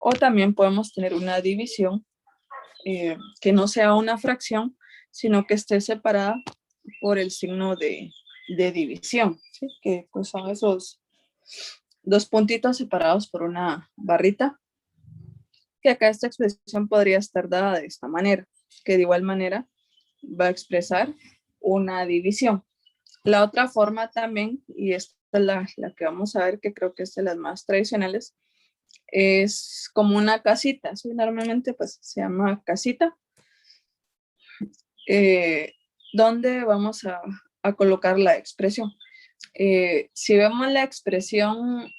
O también podemos tener una división que no sea una fracción, sino que esté separada por el signo de división, ¿sí? Que pues son esos dos puntitos separados por una barrita, que acá esta expresión podría estar dada de esta manera, que de igual manera va a expresar una división. La otra forma también, y esta es la que vamos a ver, que creo que es de las más tradicionales, es como una casita, ¿sí? Normalmente pues se llama casita, donde vamos a colocar la expresión. Si vemos la expresión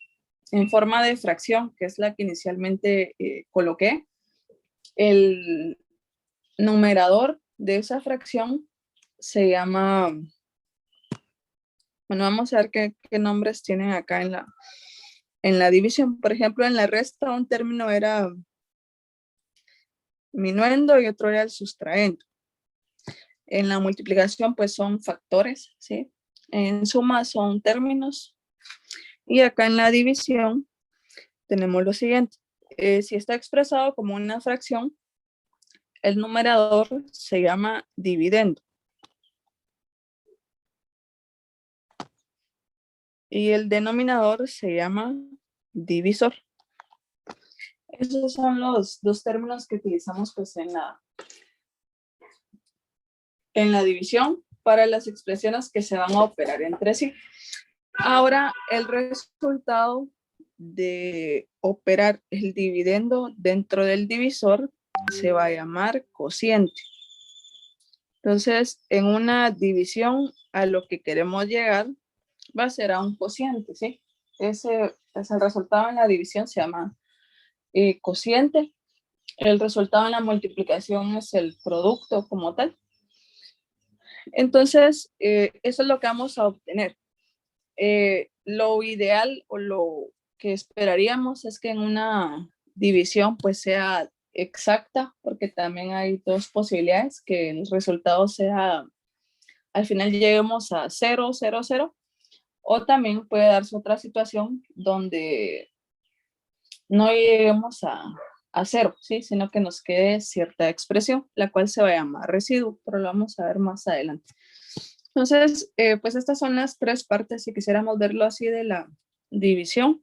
en forma de fracción, que es la que inicialmente coloqué, el numerador de esa fracción se llama, bueno, vamos a ver qué nombres tienen acá en la división. Por ejemplo, en la resta un término era minuendo y otro era el sustraendo. En la multiplicación pues son factores, ¿sí? En suma son términos. Y acá en la división tenemos lo siguiente. Si está expresado como una fracción, el numerador se llama dividendo. Y el denominador se llama divisor. Esos son los dos términos que utilizamos pues en la división para las expresiones que se van a operar entre sí. Ahora, el resultado de operar el dividendo dentro del divisor se va a llamar cociente. Entonces, en una división a lo que queremos llegar va a ser a un cociente, ¿sí? Ese es el resultado en la división, se llama cociente. El resultado en la multiplicación es el producto como tal. Entonces, eso es lo que vamos a obtener. Lo ideal o lo que esperaríamos es que en una división pues sea exacta, porque también hay dos posibilidades, que el resultado sea, al final lleguemos a 0, 0, 0, o también puede darse otra situación donde no lleguemos a 0, ¿sí? Sino que nos quede cierta expresión, la cual se va a llamar residuo, pero lo vamos a ver más adelante. Entonces, pues estas son las tres partes, si quisiéramos verlo así, de la división.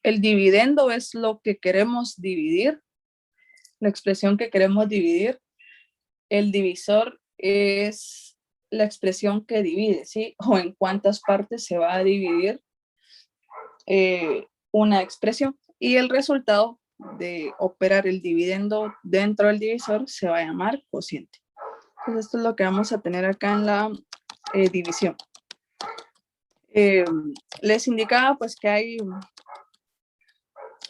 El dividendo es lo que queremos dividir, la expresión que queremos dividir. El divisor es la expresión que divide, ¿sí? O en cuántas partes se va a dividir una expresión. Y el resultado de operar el dividendo dentro del divisor se va a llamar cociente. Entonces esto es lo que vamos a tener acá en la división. Les indicaba pues que hay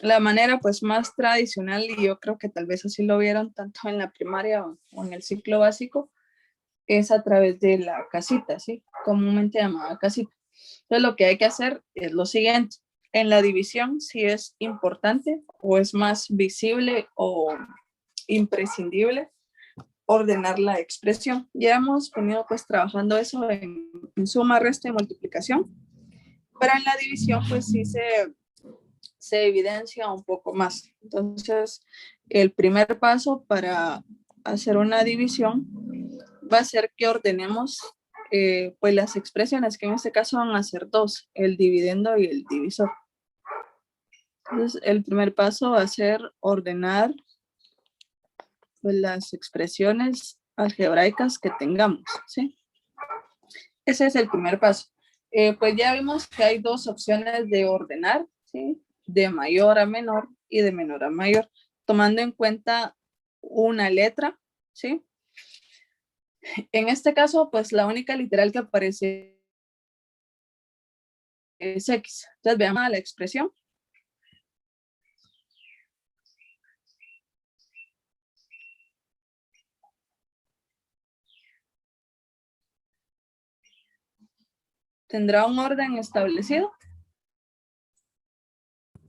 la manera pues más tradicional, y yo creo que tal vez así lo vieron tanto en la primaria o en el ciclo básico, es a través de la casita, ¿sí? Comúnmente llamada casita. Entonces lo que hay que hacer es lo siguiente. En la división, si es importante o es más visible o imprescindible ordenar la expresión. Ya hemos venido pues trabajando eso en suma, resta y multiplicación, pero en la división pues sí se evidencia un poco más. Entonces, el primer paso para hacer una división va a ser que ordenemos pues las expresiones, que en este caso van a ser dos, el dividendo y el divisor. Entonces, el primer paso va a ser ordenar pues, las expresiones algebraicas que tengamos, ¿sí? Ese es el primer paso. Pues ya vimos que hay dos opciones de ordenar, ¿sí? De mayor a menor y de menor a mayor, tomando en cuenta una letra, ¿sí? En este caso, pues la única literal que aparece es X. Entonces veamos la expresión. ¿Tendrá un orden establecido?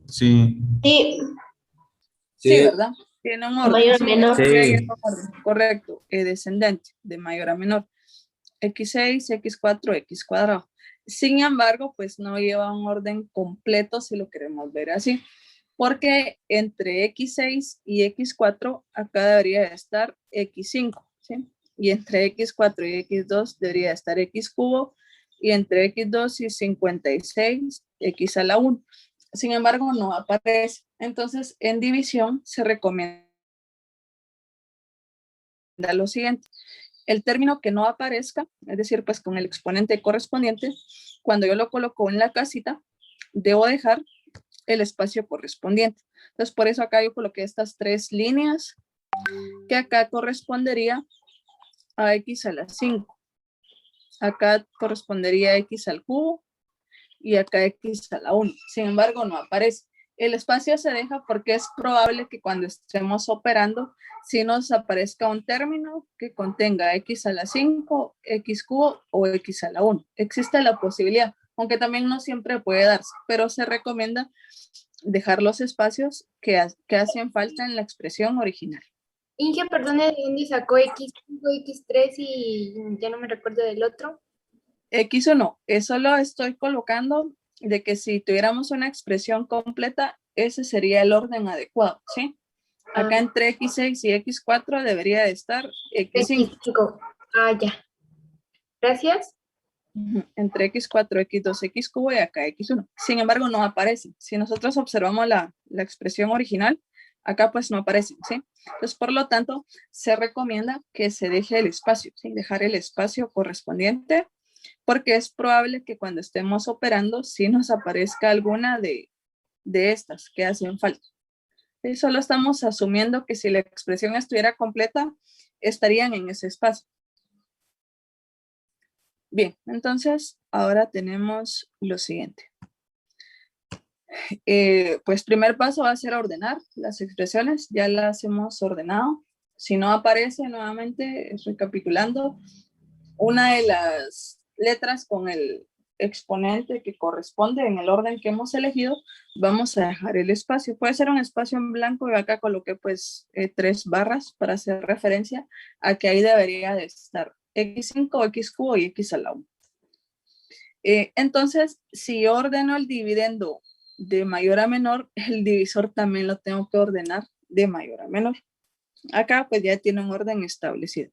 Sí. Sí, Sí, ¿verdad? Tiene un orden. mayor, Sí, menor. Sí. Correcto, descendente, de mayor a menor. X6, X4, X cuadrado. Sin embargo, pues no lleva un orden completo si lo queremos ver así. porque entre x6 y x4 acá debería de estar x5, ¿sí? Y entre x4 y x2 debería de estar x cubo, y entre x2 y 56, x a la 1. Sin embargo, no aparece. Entonces, en división se recomienda lo siguiente. El término que no aparezca, es decir, pues con el exponente correspondiente, cuando yo lo coloco en la casita, debo dejar el espacio correspondiente. Entonces, por eso acá yo coloqué estas 3 líneas, que acá correspondería a x a la 5. Acá correspondería a x al cubo y acá x a la 1. Sin embargo, no aparece. El espacio se deja porque es probable que cuando estemos operando, si nos aparezca un término que contenga x a la 5, x cubo o x a la 1. Existe la posibilidad, aunque también no siempre puede darse, pero se recomienda dejar los espacios que hacen falta en la expresión original. Inge, perdone, ¿de dónde sacó X5, X3 y ya no me recuerdo del otro? X1, eso lo estoy colocando de que si tuviéramos una expresión completa, ese sería el orden adecuado, ¿sí? Acá entre X6 y X4 debería de estar X5. X5. Ah, ya. Gracias. Entre X4, X2, X cubo y acá X1. Sin embargo, no aparecen. Si nosotros observamos la expresión original, acá pues no aparecen, ¿sí? Entonces, por lo tanto, se recomienda que se deje el espacio, ¿sí? Dejar el espacio correspondiente, porque es probable que cuando estemos operando, sí nos aparezca alguna de estas que hacen falta. Y solo estamos asumiendo que si la expresión estuviera completa, estarían en ese espacio. Bien, entonces ahora tenemos lo siguiente. Pues primer paso va a ser ordenar las expresiones, ya las hemos ordenado. Si no aparece nuevamente, recapitulando, una de las letras con el exponente que corresponde en el orden que hemos elegido, vamos a dejar el espacio. Puede ser un espacio en blanco y acá coloqué pues 3 barras para hacer referencia a que ahí debería de estar x5, x cubo y x a la 1. Entonces, si ordeno el dividendo de mayor a menor, el divisor también lo tengo que ordenar de mayor a menor. Acá pues ya tiene un orden establecido.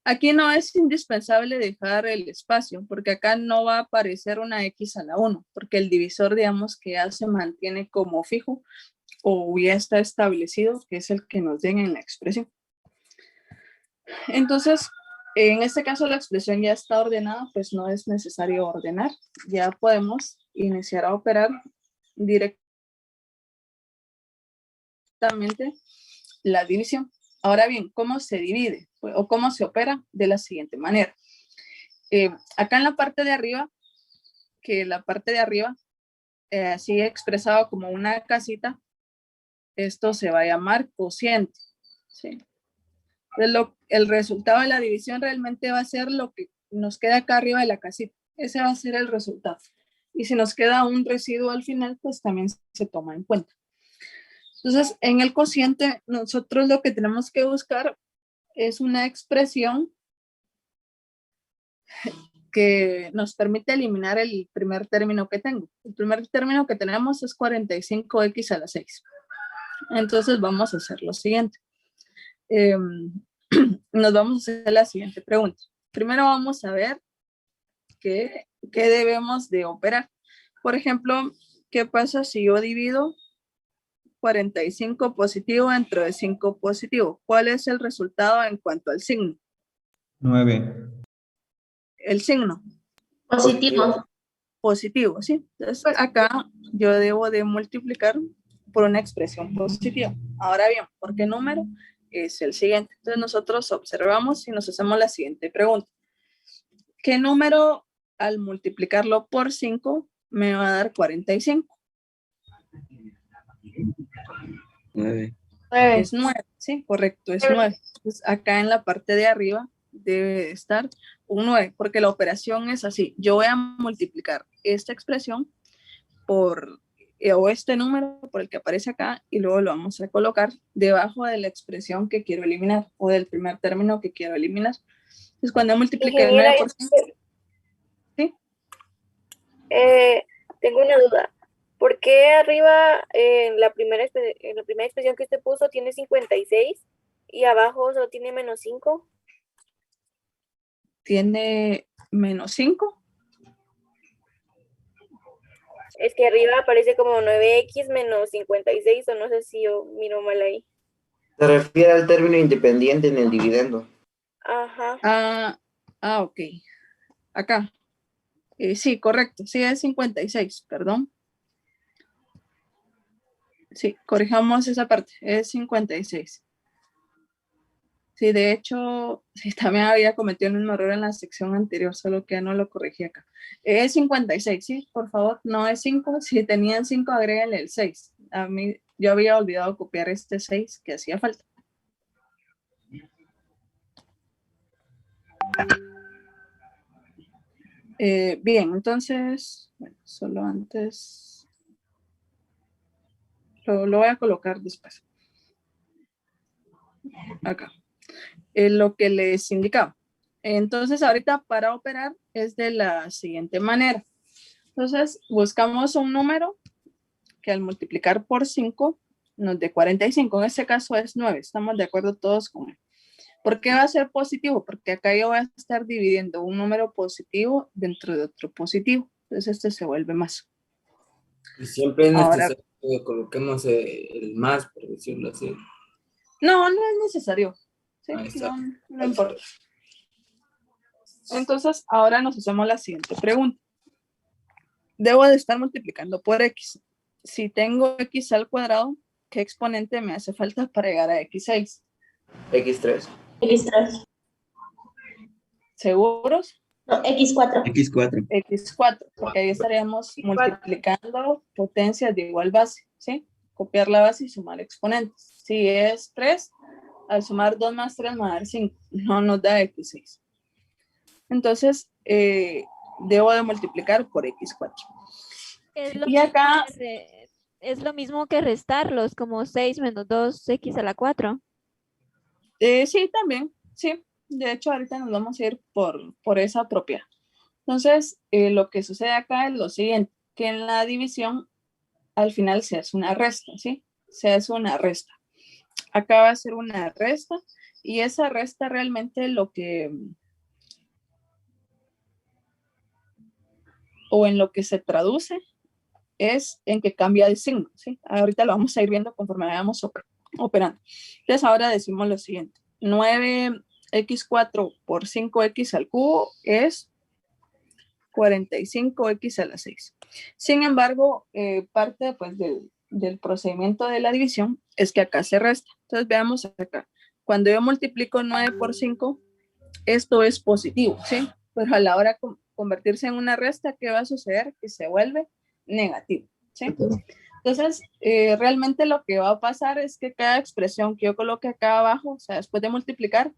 Aquí no es indispensable dejar el espacio, porque acá no va a aparecer una x a la 1, porque el divisor, digamos, que ya se mantiene como fijo o ya está establecido, que es el que nos den en la expresión. Entonces, en este caso la expresión ya está ordenada, pues no es necesario ordenar. Ya podemos iniciar a operar directamente la división. Ahora bien, ¿cómo se divide o cómo se opera? De la siguiente manera. Acá en la parte de arriba, que la parte de arriba, así expresado como una casita, esto se va a llamar cociente, ¿sí? El resultado de la división realmente va a ser lo que nos queda acá arriba de la casita. Ese va a ser el resultado. Y si nos queda un residuo al final, pues también se toma en cuenta. Entonces, en el cociente, nosotros lo que tenemos que buscar es una expresión que nos permite eliminar el primer término que tengo. El primer término que tenemos es 45x a la 6. Entonces vamos a hacer lo siguiente. Nos vamos a hacer la siguiente pregunta. Primero vamos a ver qué debemos de operar. Por ejemplo, ¿qué pasa si yo divido 45 positivo dentro de 5 positivo? ¿Cuál es el resultado en cuanto al signo? 9. El signo. Positivo. Positivo, ¿sí? Entonces, Pues, acá yo debo de multiplicar por una expresión positiva. Ahora bien, ¿por qué número? Es el siguiente. Entonces, nosotros observamos y nos hacemos la siguiente pregunta. ¿Qué número al multiplicarlo por 5 me va a dar 45? 9. Es 9, ¿sí? Correcto, es 9. Entonces, acá en la parte de arriba debe estar un 9, porque la operación es así. Yo voy a multiplicar esta expresión por, o este número por el que aparece acá, y luego lo vamos a colocar debajo de la expresión que quiero eliminar, o del primer término que quiero eliminar. Entonces, cuando multiplique el 9%, ¿sí? Tengo una duda. ¿Por qué arriba en la primera expresión que usted puso tiene 56 y abajo solo tiene -5? Tiene -5. Es que arriba aparece como 9x menos 56, o no sé si yo miro mal ahí. Se refiere al término independiente en el dividendo. Ajá. Ok. Acá. Sí, correcto. Sí, es 56, perdón. Sí, corrijamos esa parte. Es 56. Sí, de hecho, sí, también había cometido un error en la sección anterior, solo que no lo corregí acá. Es 56, sí, por favor, no es 5. Si tenían 5, agréguenle el 6. A mí, yo había olvidado copiar este 6 que hacía falta. Bien, entonces, bueno, solo antes, lo voy a colocar después. Acá. Lo que les indicaba. Entonces, ahorita para operar es de la siguiente manera. Entonces, buscamos un número que al multiplicar por 5 nos dé 45. En este caso es 9. Estamos de acuerdo todos con él. ¿Por qué va a ser positivo? Porque acá yo voy a estar dividiendo un número positivo dentro de otro positivo. Entonces, este se vuelve más. Y siempre es Ahora, necesario que coloquemos el más, por decirlo así. no es necesario. Sí, Ahí está. no importa. Entonces, ahora nos hacemos la siguiente pregunta. Debo de estar multiplicando por x. Si tengo x al cuadrado, ¿qué exponente me hace falta para llegar a x6? X3. X3. ¿Seguros? No, X4. X4. X4, porque ahí estaríamos multiplicando potencias de igual base, ¿sí? Copiar la base y sumar exponentes. Si es 3, al sumar 2 más 3 me va a dar 5. No nos da x6. Entonces, debo de multiplicar por x4. Y acá... Es lo mismo que restarlos, como 6 menos 2x a la 4. Sí, también, sí. De hecho, ahorita nos vamos a ir por esa propiedad. Entonces, lo que sucede acá es lo siguiente, que en la división al final se hace una resta, ¿sí? Se hace una resta. Acá va a ser una resta y esa resta realmente o en lo que se traduce es en que cambia de signo, ¿sí? Ahorita lo vamos a ir viendo conforme vayamos operando. Entonces, ahora decimos lo siguiente. 9x4 por 5x al cubo es 45x a la 6. Sin embargo, parte pues, del procedimiento de la división es que acá se resta. Entonces, veamos acá. Cuando yo multiplico 9 por 5, esto es positivo, ¿sí? Pero a la hora de convertirse en una resta, ¿qué va a suceder? Que se vuelve negativo, ¿sí? Entonces, realmente lo que va a pasar es que cada expresión que yo coloque acá abajo, o sea, después de multiplicar,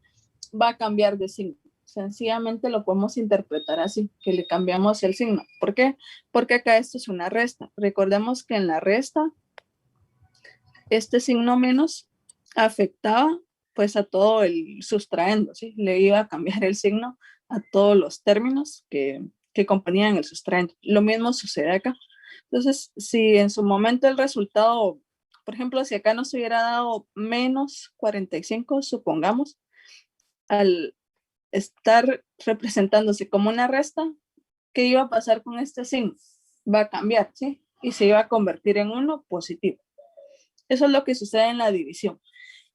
va a cambiar de signo. Sencillamente lo podemos interpretar así, que le cambiamos el signo. ¿Por qué? Porque acá esto es una resta. Recordemos que en la resta, este signo menos afectaba pues a todo el sustraendo, ¿sí? Le iba a cambiar el signo a todos los términos que componían el sustraendo. Lo mismo sucede acá. Entonces, si en su momento el resultado, por ejemplo, si acá nos hubiera dado menos 45, supongamos, al estar representándose como una resta, ¿qué iba a pasar con este signo? Va a cambiar, ¿sí? Y se iba a convertir en uno positivo. Eso es lo que sucede en la división,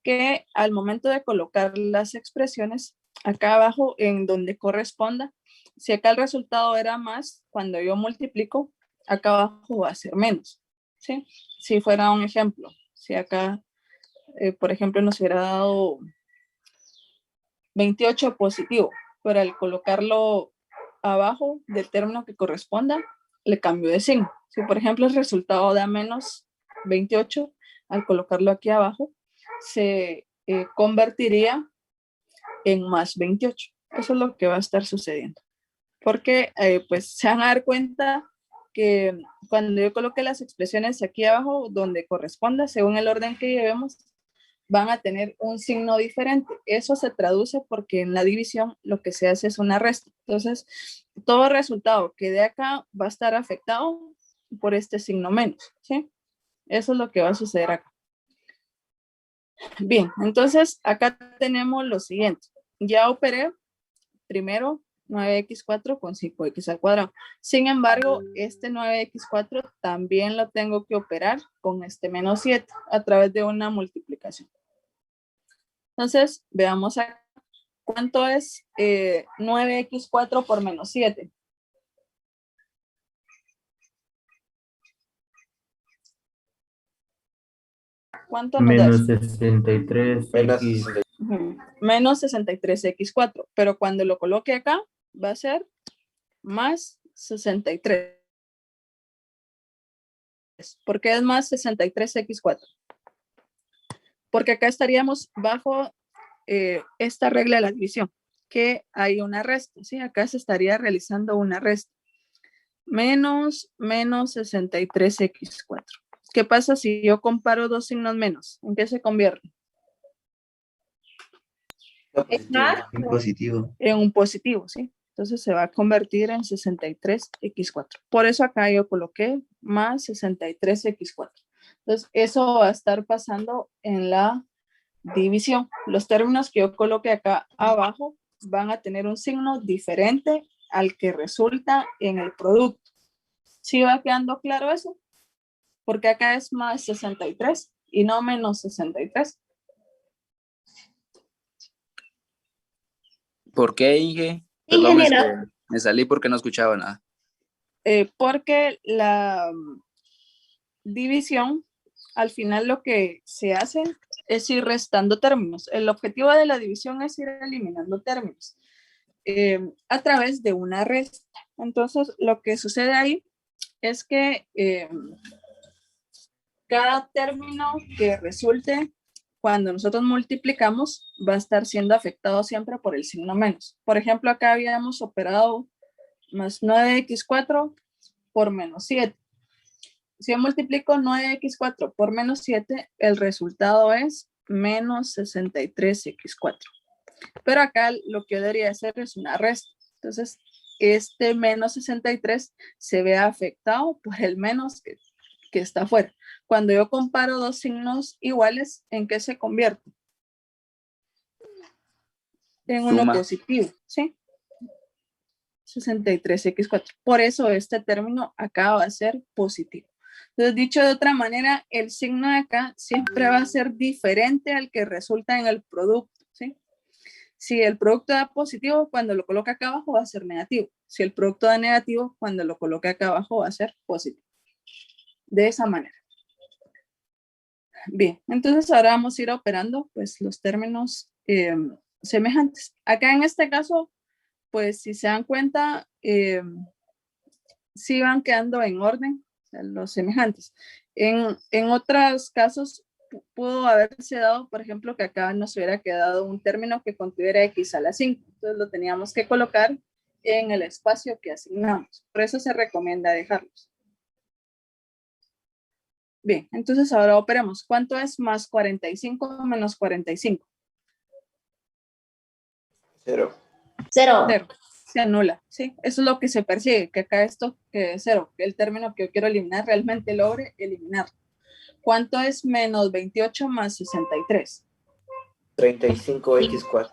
que al momento de colocar las expresiones acá abajo en donde corresponda, si acá el resultado era más, cuando yo multiplico, acá abajo va a ser menos, ¿sí? Si fuera un ejemplo, si acá, por ejemplo, nos hubiera dado 28 positivo, pero al colocarlo abajo del término que corresponda, le cambio de signo. Si por ejemplo el resultado da menos 28, al colocarlo aquí abajo, se convertiría en más 28. Eso es lo que va a estar sucediendo. Porque pues se van a dar cuenta que cuando yo coloque las expresiones aquí abajo, donde corresponda, según el orden que llevemos, van a tener un signo diferente. Eso se traduce porque en la división lo que se hace es una resta. Entonces, todo resultado que de acá va a estar afectado por este signo menos, ¿sí? Eso es lo que va a suceder acá. Bien, entonces acá tenemos lo siguiente. Ya operé primero 9x4 con 5x al cuadrado. Sin embargo, este 9x4 también lo tengo que operar con este menos 7 a través de una multiplicación. Entonces, veamos acá. ¿Cuánto es 9x4 por menos 7? ¿Cuánto nos da Menos eso? 63 Menos X. 60. Ujú. Menos 63x4. Pero cuando lo coloque acá, va a ser más 63. ¿Por qué es más 63x4? Porque acá estaríamos bajo esta regla de la división, que hay una resta, ¿sí? Acá se estaría realizando una resta. Menos 63x4. ¿Qué pasa si yo comparo dos signos menos? ¿En qué se convierte? En positivo. En un positivo, ¿sí? Entonces se va a convertir en 63x4. Por eso acá yo coloqué más 63x4. Entonces eso va a estar pasando en la división. Los términos que yo coloque acá abajo van a tener un signo diferente al que resulta en el producto. ¿Sí va quedando claro eso? Porque acá es más 63 y no menos 63. ¿Por qué, Inge? Perdón, Ingeniero. me salí porque no escuchaba nada. Porque la división, al final lo que se hace es ir restando términos. El objetivo de la división es ir eliminando términos a través de una resta. Entonces, lo que sucede ahí es que cada término que resulte cuando nosotros multiplicamos va a estar siendo afectado siempre por el signo menos. Por ejemplo, acá habíamos operado más 9x4 por menos 7. Si yo multiplico 9x4 por menos 7, el resultado es menos 63x4. Pero acá lo que yo debería hacer es una resta. Entonces, este menos 63 se ve afectado por el menos que está afuera. Cuando yo comparo dos signos iguales, ¿en qué se convierte? En uno Suma. positivo, ¿sí? 63x4. Por eso este término acá va a ser positivo. Entonces, dicho de otra manera, el signo de acá siempre va a ser diferente al que resulta en el producto, ¿sí? Si el producto da positivo, cuando lo coloca acá abajo va a ser negativo. Si el producto da negativo, cuando lo coloque acá abajo va a ser positivo. De esa manera. Bien, entonces ahora vamos a ir operando pues los términos semejantes. Acá en este caso, pues si se dan cuenta, sí van quedando en orden, o sea, los semejantes. En otros casos pudo haberse dado, por ejemplo, que acá nos hubiera quedado un término que contuviera x a la 5. Entonces lo teníamos que colocar en el espacio que asignamos. Por eso se recomienda dejarlos. Bien, entonces ahora operamos. ¿Cuánto es más 45 menos 45? 0. 0. 0. Se anula, ¿sí? Eso es lo que se persigue, que acá esto que es 0, que el término que yo quiero eliminar realmente logre eliminarlo. ¿Cuánto es menos 28 más 63? 35x4.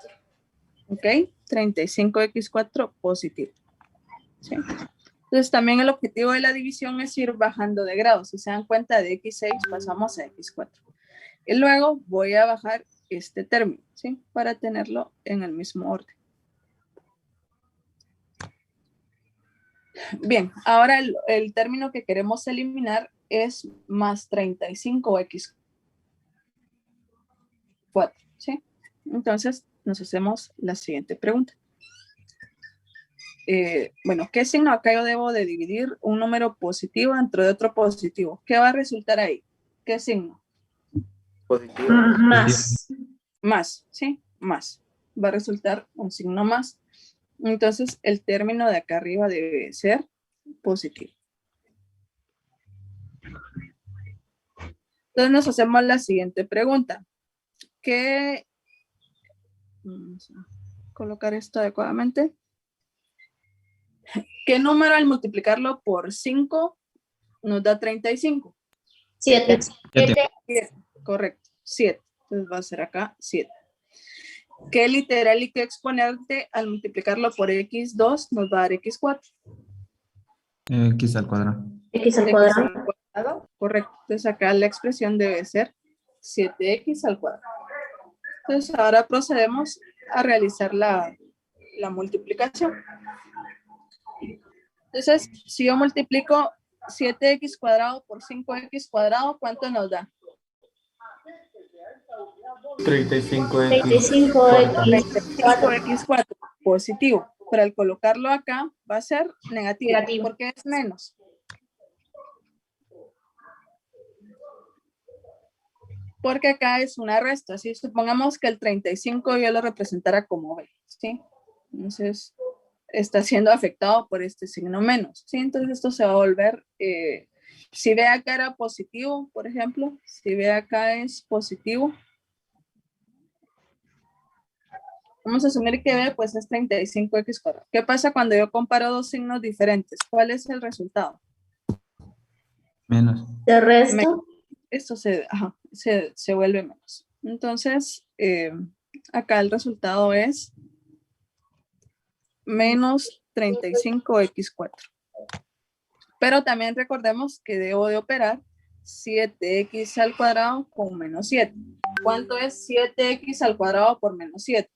¿Ok? 35x4 positivo. ¿Sí? Entonces también el objetivo de la división es ir bajando de grados. Si se dan cuenta, de x6 pasamos a x4. Y luego voy a bajar este término, ¿sí? Para tenerlo en el mismo orden. Bien, ahora el término que queremos eliminar es más 35x4, ¿sí? Entonces nos hacemos la siguiente pregunta. Bueno, ¿qué signo acá yo debo de dividir un número positivo dentro de otro positivo? ¿Qué va a resultar ahí? ¿Qué signo? Positivo. Más. Más, ¿sí? Más. Va a resultar un signo más. Entonces, el término de acá arriba debe ser positivo. Entonces, nos hacemos la siguiente pregunta. ¿Qué? Vamos a colocar esto adecuadamente. ¿Qué número al multiplicarlo por 5 nos da 35. 7. 7. 7, correcto, 7. Entonces va a ser acá 7. ¿Qué literal y qué exponente al multiplicarlo por x2 nos va a dar x4? X al cuadrado. X al X cuadrado. al cuadrado, correcto. Entonces acá la expresión debe ser 7x al cuadrado. Entonces ahora procedemos a realizar la multiplicación. Entonces, si yo multiplico 7x cuadrado por 5x cuadrado, ¿cuánto nos da? 35X. 35X. 35x4, positivo. Pero al colocarlo acá va a ser negativo. Negativo. Porque es menos. Porque acá es una resta, ¿sí? Supongamos que el 35 yo lo representara como B, ¿sí? Entonces, está siendo afectado por este signo menos, ¿sí? Entonces, esto se va a volver, si B acá era positivo, por ejemplo, si B acá es positivo, vamos a asumir que B pues es 35x cuadrado. ¿Qué pasa cuando yo comparo dos signos diferentes? ¿Cuál es el resultado? Menos. De resto. Esto se vuelve menos. Entonces, acá el resultado es menos 35x4. Pero también recordemos que debo de operar 7x al cuadrado con menos 7. ¿Cuánto es 7x al cuadrado por menos 7?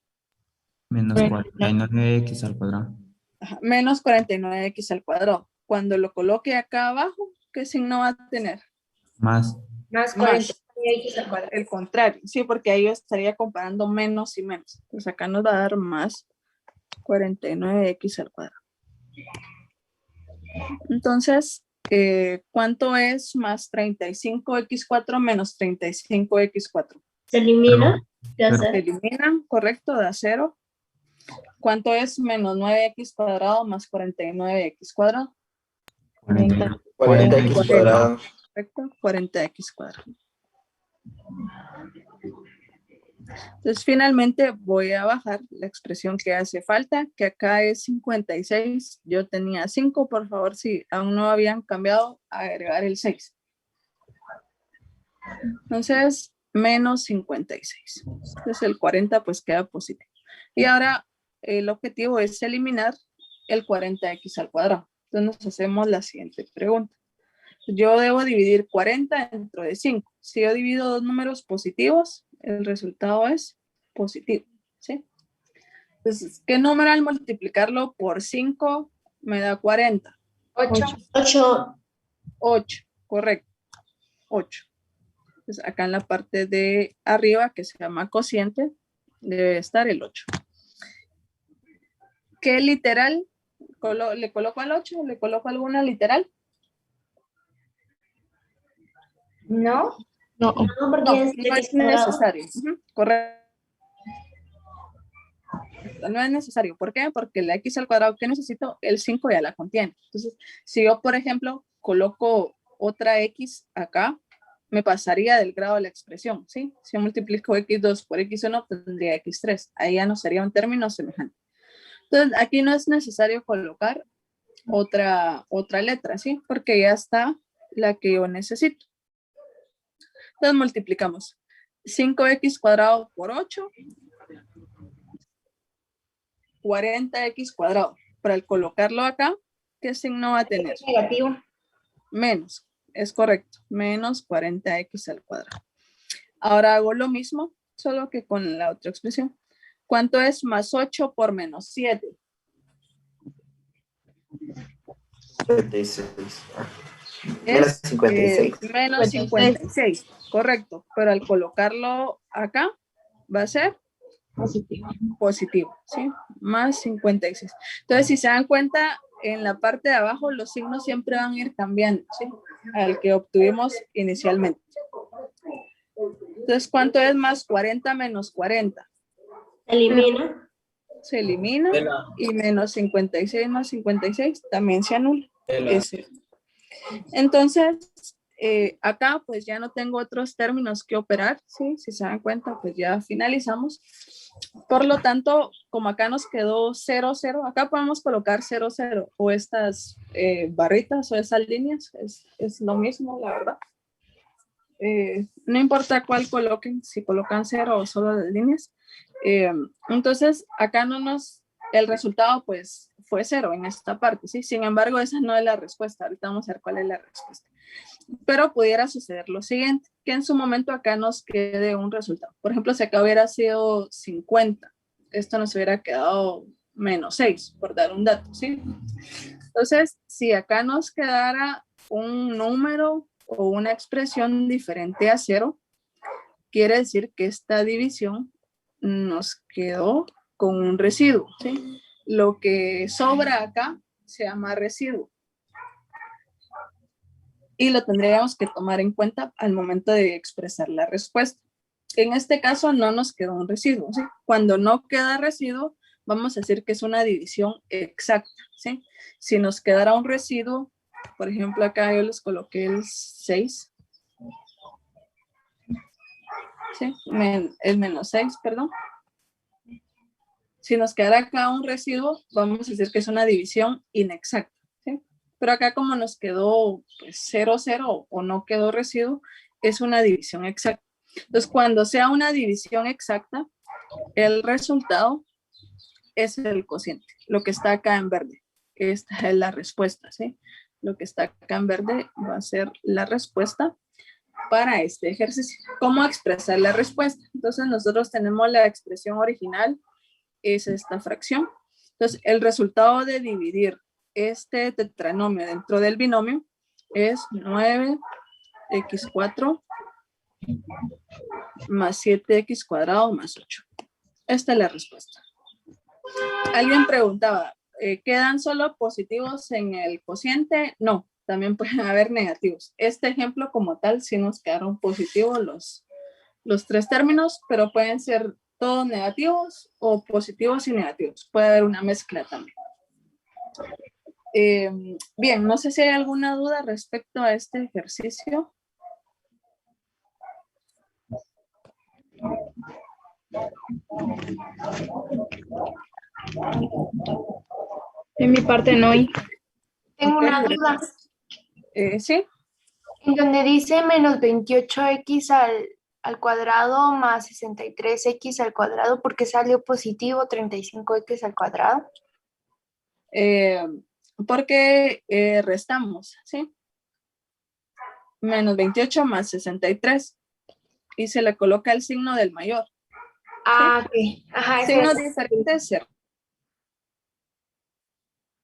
Menos 49X al cuadrado. Ajá, menos 49x al cuadrado. Cuando lo coloque acá abajo, ¿qué signo va a tener? Más. Más Más. 40X al cuadrado. El contrario, sí, porque ahí yo estaría comparando menos y menos. Entonces acá nos va a dar más 49x al cuadrado. Entonces, ¿cuánto es más 35x4 menos 35x4? Se elimina. Ya Se sé. eliminan, correcto, da 0. ¿Cuánto es menos 9x cuadrado más 49x cuadrado? 40x cuadrado. Correcto, 40x cuadrado. Entonces, finalmente voy a bajar la expresión que hace falta, que acá es 56. Yo tenía 5, por favor, si aún no habían cambiado, agregar el 6. Entonces, menos 56. Entonces, el 40 pues queda positivo. Y ahora, el objetivo es eliminar el 40x al cuadrado. Entonces, nos hacemos la siguiente pregunta. Yo debo dividir 40 dentro de 5. Si yo divido dos números positivos, el resultado es positivo, ¿sí? Entonces, ¿qué número al multiplicarlo por 5 me da 40? 8. 8, correcto, 8. Entonces, acá en la parte de arriba, que se llama cociente, debe estar el 8. ¿Qué literal le coloco al 8? ¿Le coloco alguna literal? No. No. No, porque No, es no X es cuadrado. necesario. Correcto. No es necesario. ¿Por qué? Porque la x al cuadrado que necesito, el 5 ya la contiene. Entonces, si yo, por ejemplo, coloco otra x acá, me pasaría del grado de la expresión, ¿sí? Si yo multiplico x2 por x1, tendría x3. Ahí ya no sería un término semejante. Entonces, aquí no es necesario colocar otra letra, ¿sí? Porque ya está la que yo necesito. Entonces, multiplicamos 5x cuadrado por 8, 40x cuadrado. Para el colocarlo acá, ¿qué signo va a tener? Negativo. Menos, es correcto, menos 40x al cuadrado. Ahora hago lo mismo, solo que con la otra expresión. ¿Cuánto es más 8 por menos 7? 56. Es Menos 56. menos 56, correcto. Pero al colocarlo acá, va a ser positivo, ¿sí? Más 56. Entonces, si se dan cuenta, en la parte de abajo los signos siempre van a ir cambiando, ¿sí? Al que obtuvimos inicialmente. Entonces, ¿cuánto es más 40 menos 40? Elimina. Se elimina y menos 56 más 56 también se anula. Ese. Entonces, acá pues ya no tengo otros términos que operar, ¿sí? Si se dan cuenta, pues ya finalizamos. Por lo tanto, como acá nos quedó 0, 0, acá podemos colocar 0, 0 o estas barritas o esas líneas, es lo mismo, la verdad. No importa cuál coloquen, si colocan 0 o solo las líneas. Entonces, acá el resultado pues fue 0 en esta parte, ¿sí? Sin embargo, esa no es la respuesta. Ahorita vamos a ver cuál es la respuesta. Pero pudiera suceder lo siguiente, que en su momento acá nos quede un resultado. Por ejemplo, si acá hubiera sido 50, esto nos hubiera quedado menos 6, por dar un dato, ¿sí? Entonces, si acá nos quedara un número o una expresión diferente a 0, quiere decir que esta división nos quedó con un residuo, ¿sí? Lo que sobra acá se llama residuo. Y lo tendríamos que tomar en cuenta al momento de expresar la respuesta. En este caso no nos quedó un residuo, ¿sí? Cuando no queda residuo, vamos a decir que es una división exacta, ¿sí? Si nos quedara un residuo, por ejemplo, acá yo les coloqué el 6, ¿sí? El menos 6, perdón. Si nos quedara acá un residuo, vamos a decir que es una división inexacta, ¿sí? Pero acá como nos quedó pues, 0, 0 o no quedó residuo, es una división exacta. Entonces, cuando sea una división exacta, el resultado es el cociente, lo que está acá en verde. Esta es la respuesta, ¿sí? Lo que está acá en verde va a ser la respuesta para este ejercicio. ¿Cómo expresar la respuesta? Entonces, nosotros tenemos la expresión original, es esta fracción. Entonces, el resultado de dividir este tetranomio dentro del binomio es 9x4 más 7x cuadrado más 8. Esta es la respuesta. Alguien preguntaba, ¿quedan solo positivos en el cociente? No, también pueden haber negativos. Este ejemplo como tal sí nos quedaron positivos los tres términos, pero pueden ser todos negativos o positivos y negativos. Puede haber una mezcla también. Bien, no sé si hay alguna duda respecto a este ejercicio. En mi parte no hay. Tengo una duda. Sí. En donde dice menos 28x al cuadrado más 63x al cuadrado, ¿por qué salió positivo 35x al cuadrado? Porque restamos, ¿sí? Menos 28 más 63. Y se le coloca el signo del mayor. Ah, ok. Ajá, Signos diferentes se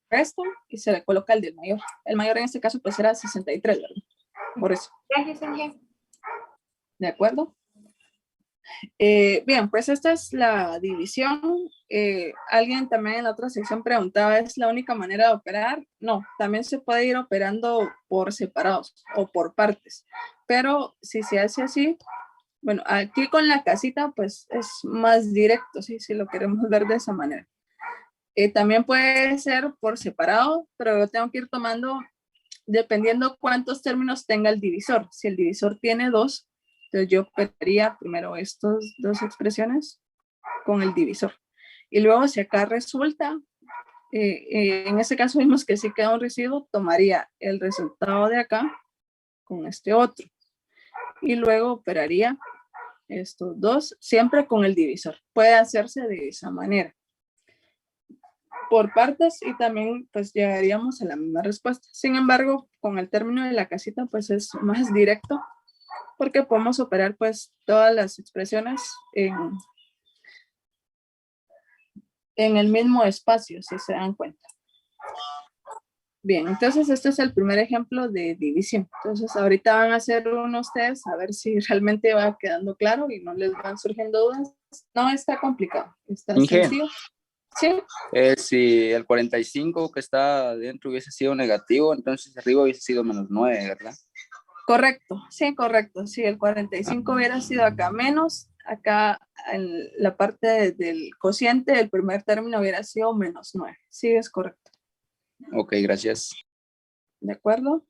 restan y se le coloca el del mayor. El mayor en este caso pues era 63, ¿verdad? Por eso. Gracias, Ángel. ¿De acuerdo? Bien, pues esta es la división. Alguien también en la otra sección preguntaba, ¿es la única manera de operar? No, también se puede ir operando por separados o por partes. Pero si se hace así, bueno, aquí con la casita pues es más directo, ¿sí? Si lo queremos ver de esa manera. También puede ser por separado, pero yo tengo que ir tomando dependiendo cuántos términos tenga el divisor. Si el divisor tiene 2, entonces yo operaría primero estas dos expresiones con el divisor. Y luego si acá resulta, en este caso vimos que sí queda un residuo, tomaría el resultado de acá con este otro. Y luego operaría estos dos, siempre con el divisor. Puede hacerse de esa manera. Por partes y también pues llegaríamos a la misma respuesta. Sin embargo, con el término de la casita pues es más directo porque podemos operar pues todas las expresiones en el mismo espacio, si se dan cuenta. Bien, entonces este es el primer ejemplo de división. Entonces ahorita van a hacer unos test a ver si realmente va quedando claro y no les van surgiendo dudas. No está complicado, está sencillo. Sí. Si el 45 que está adentro hubiese sido negativo, entonces arriba hubiese sido menos 9, ¿verdad? Correcto, sí, correcto. Sí, el 45 hubiera sido acá menos, acá en la parte del cociente, el primer término hubiera sido menos 9. Sí, es correcto. Ok, gracias. ¿De acuerdo?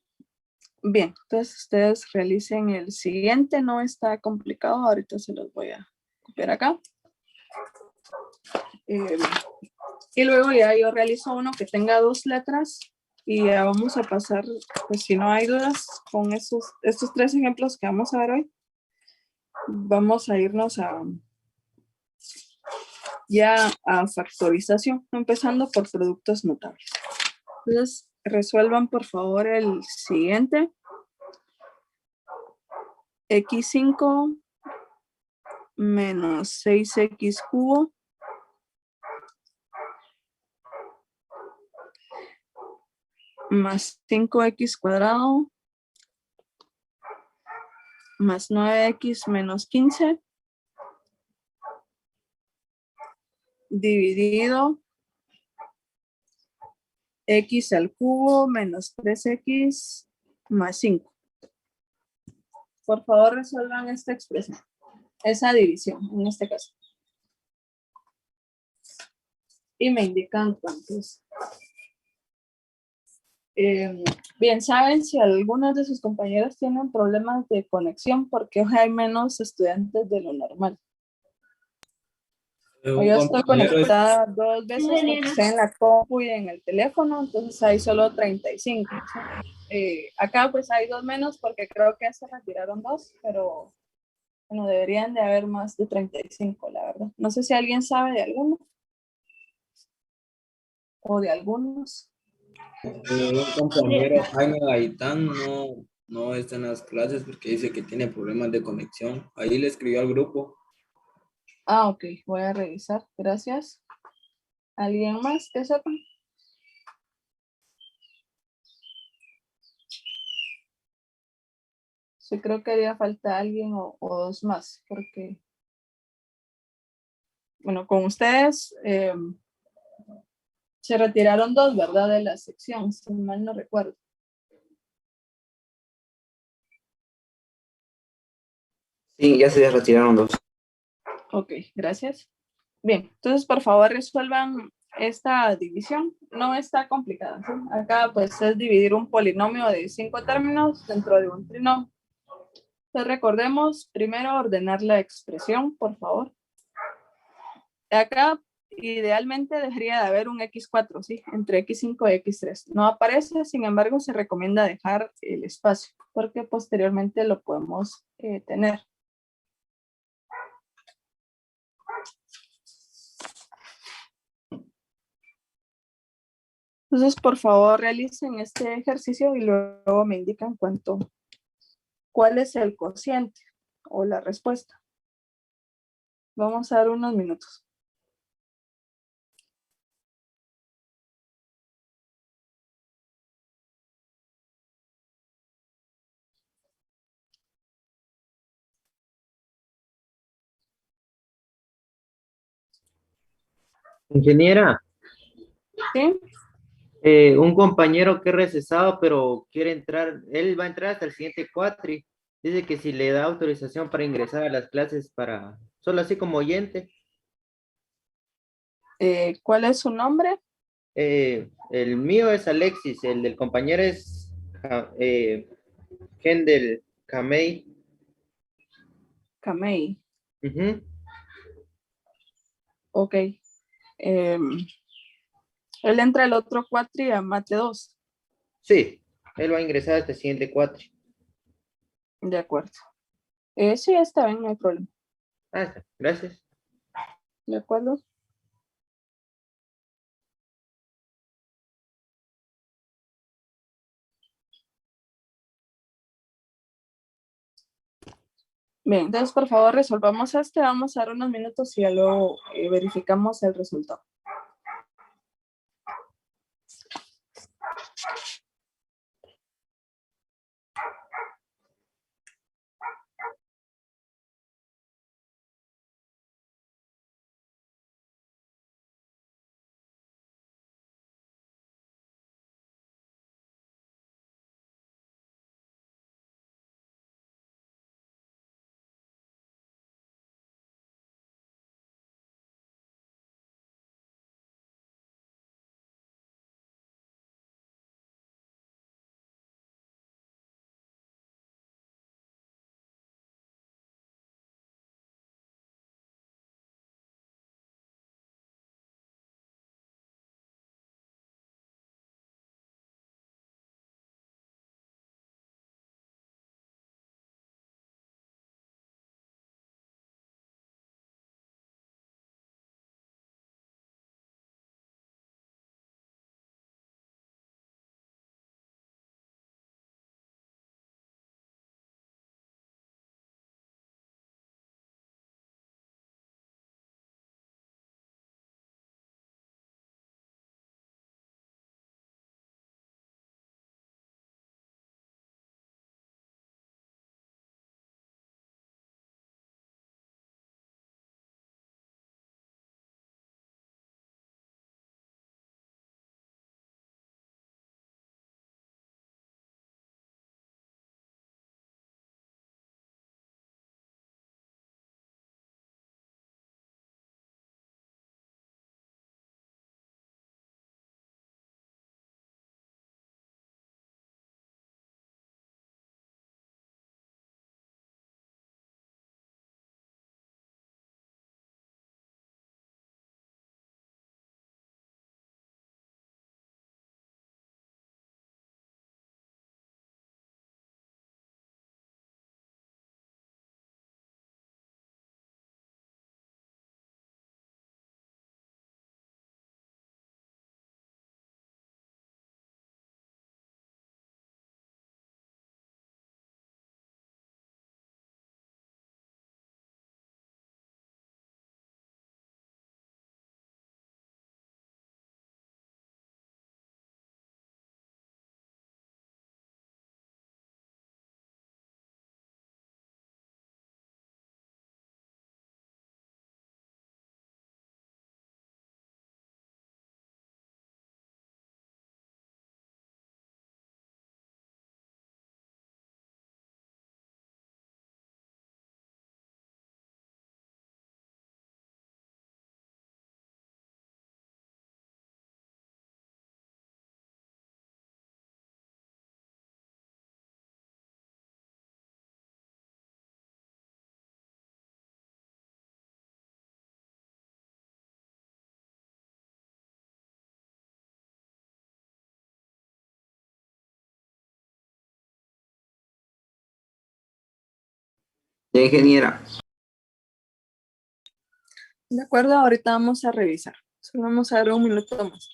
Bien, entonces ustedes realicen el siguiente, no está complicado, ahorita se los voy a copiar acá. Eh, y luego ya yo realizo uno que tenga 2 letras y ya vamos a pasar, pues si no hay dudas con estos 3 ejemplos que vamos a ver hoy, vamos a irnos ya a factorización, empezando por productos notables. Entonces, resuelvan por favor el siguiente. X5 menos 6x cubo más 5x cuadrado más 9x menos 15 dividido x al cubo menos 3x más 5. Por favor, resuelvan esta expresión, esa división en este caso. Y me indican cuántos. Bien, ¿saben si algunos de sus compañeros tienen problemas de conexión? Porque hoy hay menos estudiantes de lo normal. Un Yo estoy compañero conectada 2 veces porque estoy en la compu y en el teléfono, entonces hay solo 35. Acá pues hay 2 menos porque creo que se retiraron 2, pero bueno, deberían de haber más de 35, la verdad. No sé si alguien sabe de alguno o de algunos. un compañero Jaime Gaitán no está en las clases porque dice que tiene problemas de conexión. Ahí le escribió al grupo. Ah, ok, voy a revisar, gracias. ¿Alguien más que sepa? Sí, creo que haría falta alguien o 2 más, porque, bueno, con ustedes se retiraron 2, ¿verdad? De la sección, si mal no recuerdo. Sí, ya se retiraron 2. Ok, gracias. Bien, entonces por favor resuelvan esta división. No está complicada, ¿sí? Acá pues es dividir un polinomio de 5 términos dentro de un trinomio. Entonces recordemos primero ordenar la expresión, por favor. Acá idealmente debería de haber un x4, ¿sí? Entre x5 y x3. No aparece, sin embargo, se recomienda dejar el espacio porque posteriormente lo podemos tener. Entonces, por favor, realicen este ejercicio y luego me indican cuál es el cociente o la respuesta. Vamos a dar unos minutos. Ingeniera, ¿Sí? un compañero que es recesado, pero quiere entrar, él va a entrar hasta el siguiente cuatri. Dice que si le da autorización para ingresar a las clases para, solo así como oyente. ¿Cuál es su nombre? El mío es Alexis, el del compañero es Kendall Kamei. Kamei. Ujú. Ok. Él entra el otro cuatri a mate 2. Sí, él va a ingresar hasta el siguiente cuatri. De acuerdo. Sí, está bien, no hay problema. Ah, está. Gracias. De acuerdo. Bien, entonces por favor resolvamos este. Vamos a dar unos minutos y ya luego verificamos el resultado. Ya, ingeniera. De acuerdo, ahorita vamos a revisar. Solo vamos a dar un minuto más.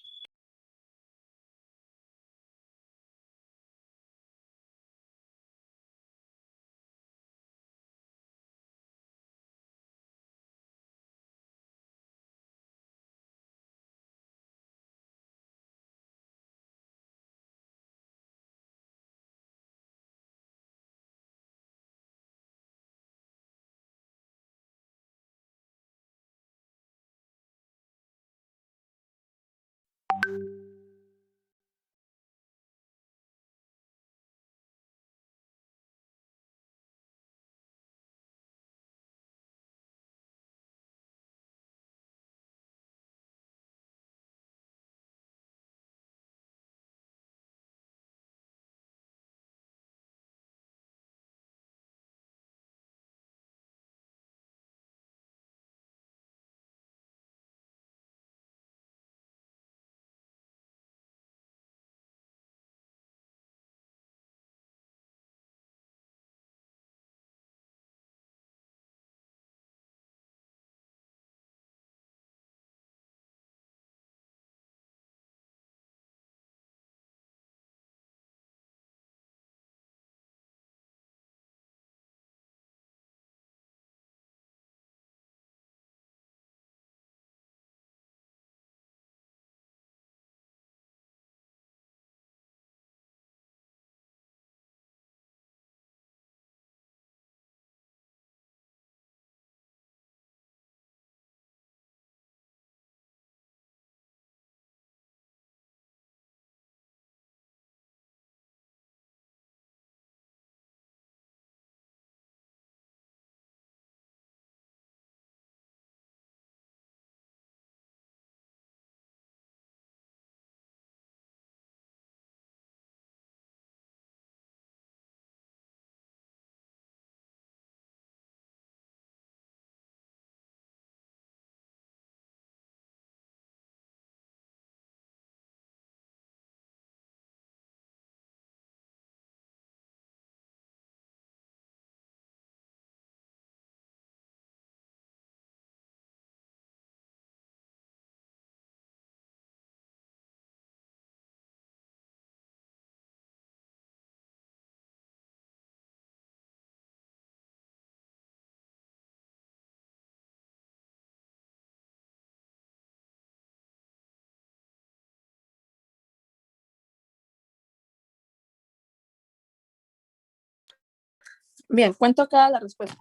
Bien, ¿cuánto queda la respuesta?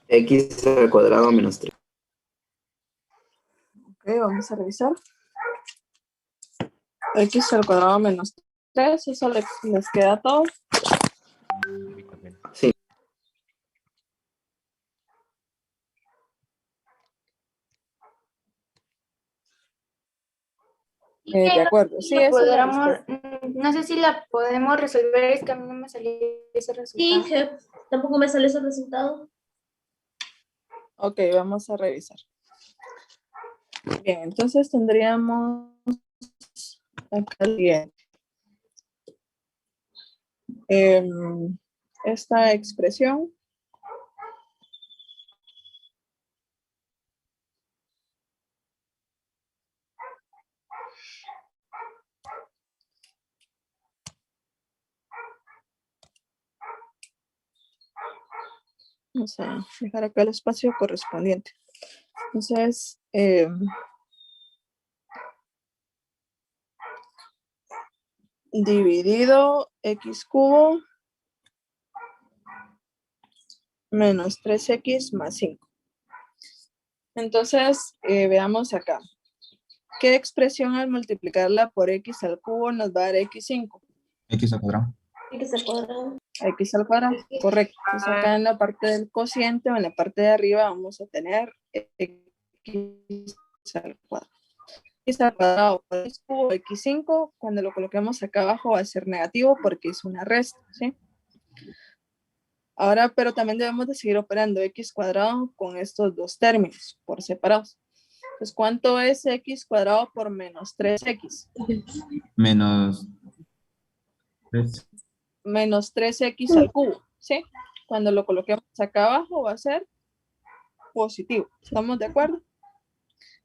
X al cuadrado menos 3. Ok, vamos a revisar. X al cuadrado menos 3, eso les queda a todos. Sí. De acuerdo, sí, eso es la respuesta. No sé si la podemos resolver, es que a mí no me salió ese resultado. Sí, jefe, tampoco me sale ese resultado. Ok, vamos a revisar. Bien, entonces tendríamos acá el siguiente. Esta expresión vamos a dejar acá el espacio correspondiente. Entonces, dividido x cubo menos 3x más 5. Entonces, veamos acá. ¿Qué expresión al multiplicarla por x al cubo nos va a dar x5? X al cuadrado. X al cuadrado. X al cuadrado, correcto. Entonces acá en la parte del cociente o en la parte de arriba vamos a tener x al cuadrado. X al cuadrado por x cubo, x5, cuando lo coloquemos acá abajo va a ser negativo porque es una resta, ¿sí? Ahora, pero también debemos de seguir operando x cuadrado con estos dos términos por separados. Entonces, ¿cuánto es x cuadrado por menos 3x? Menos 3. menos 3x al cubo, ¿sí? Cuando lo coloquemos acá abajo va a ser positivo. ¿Estamos de acuerdo?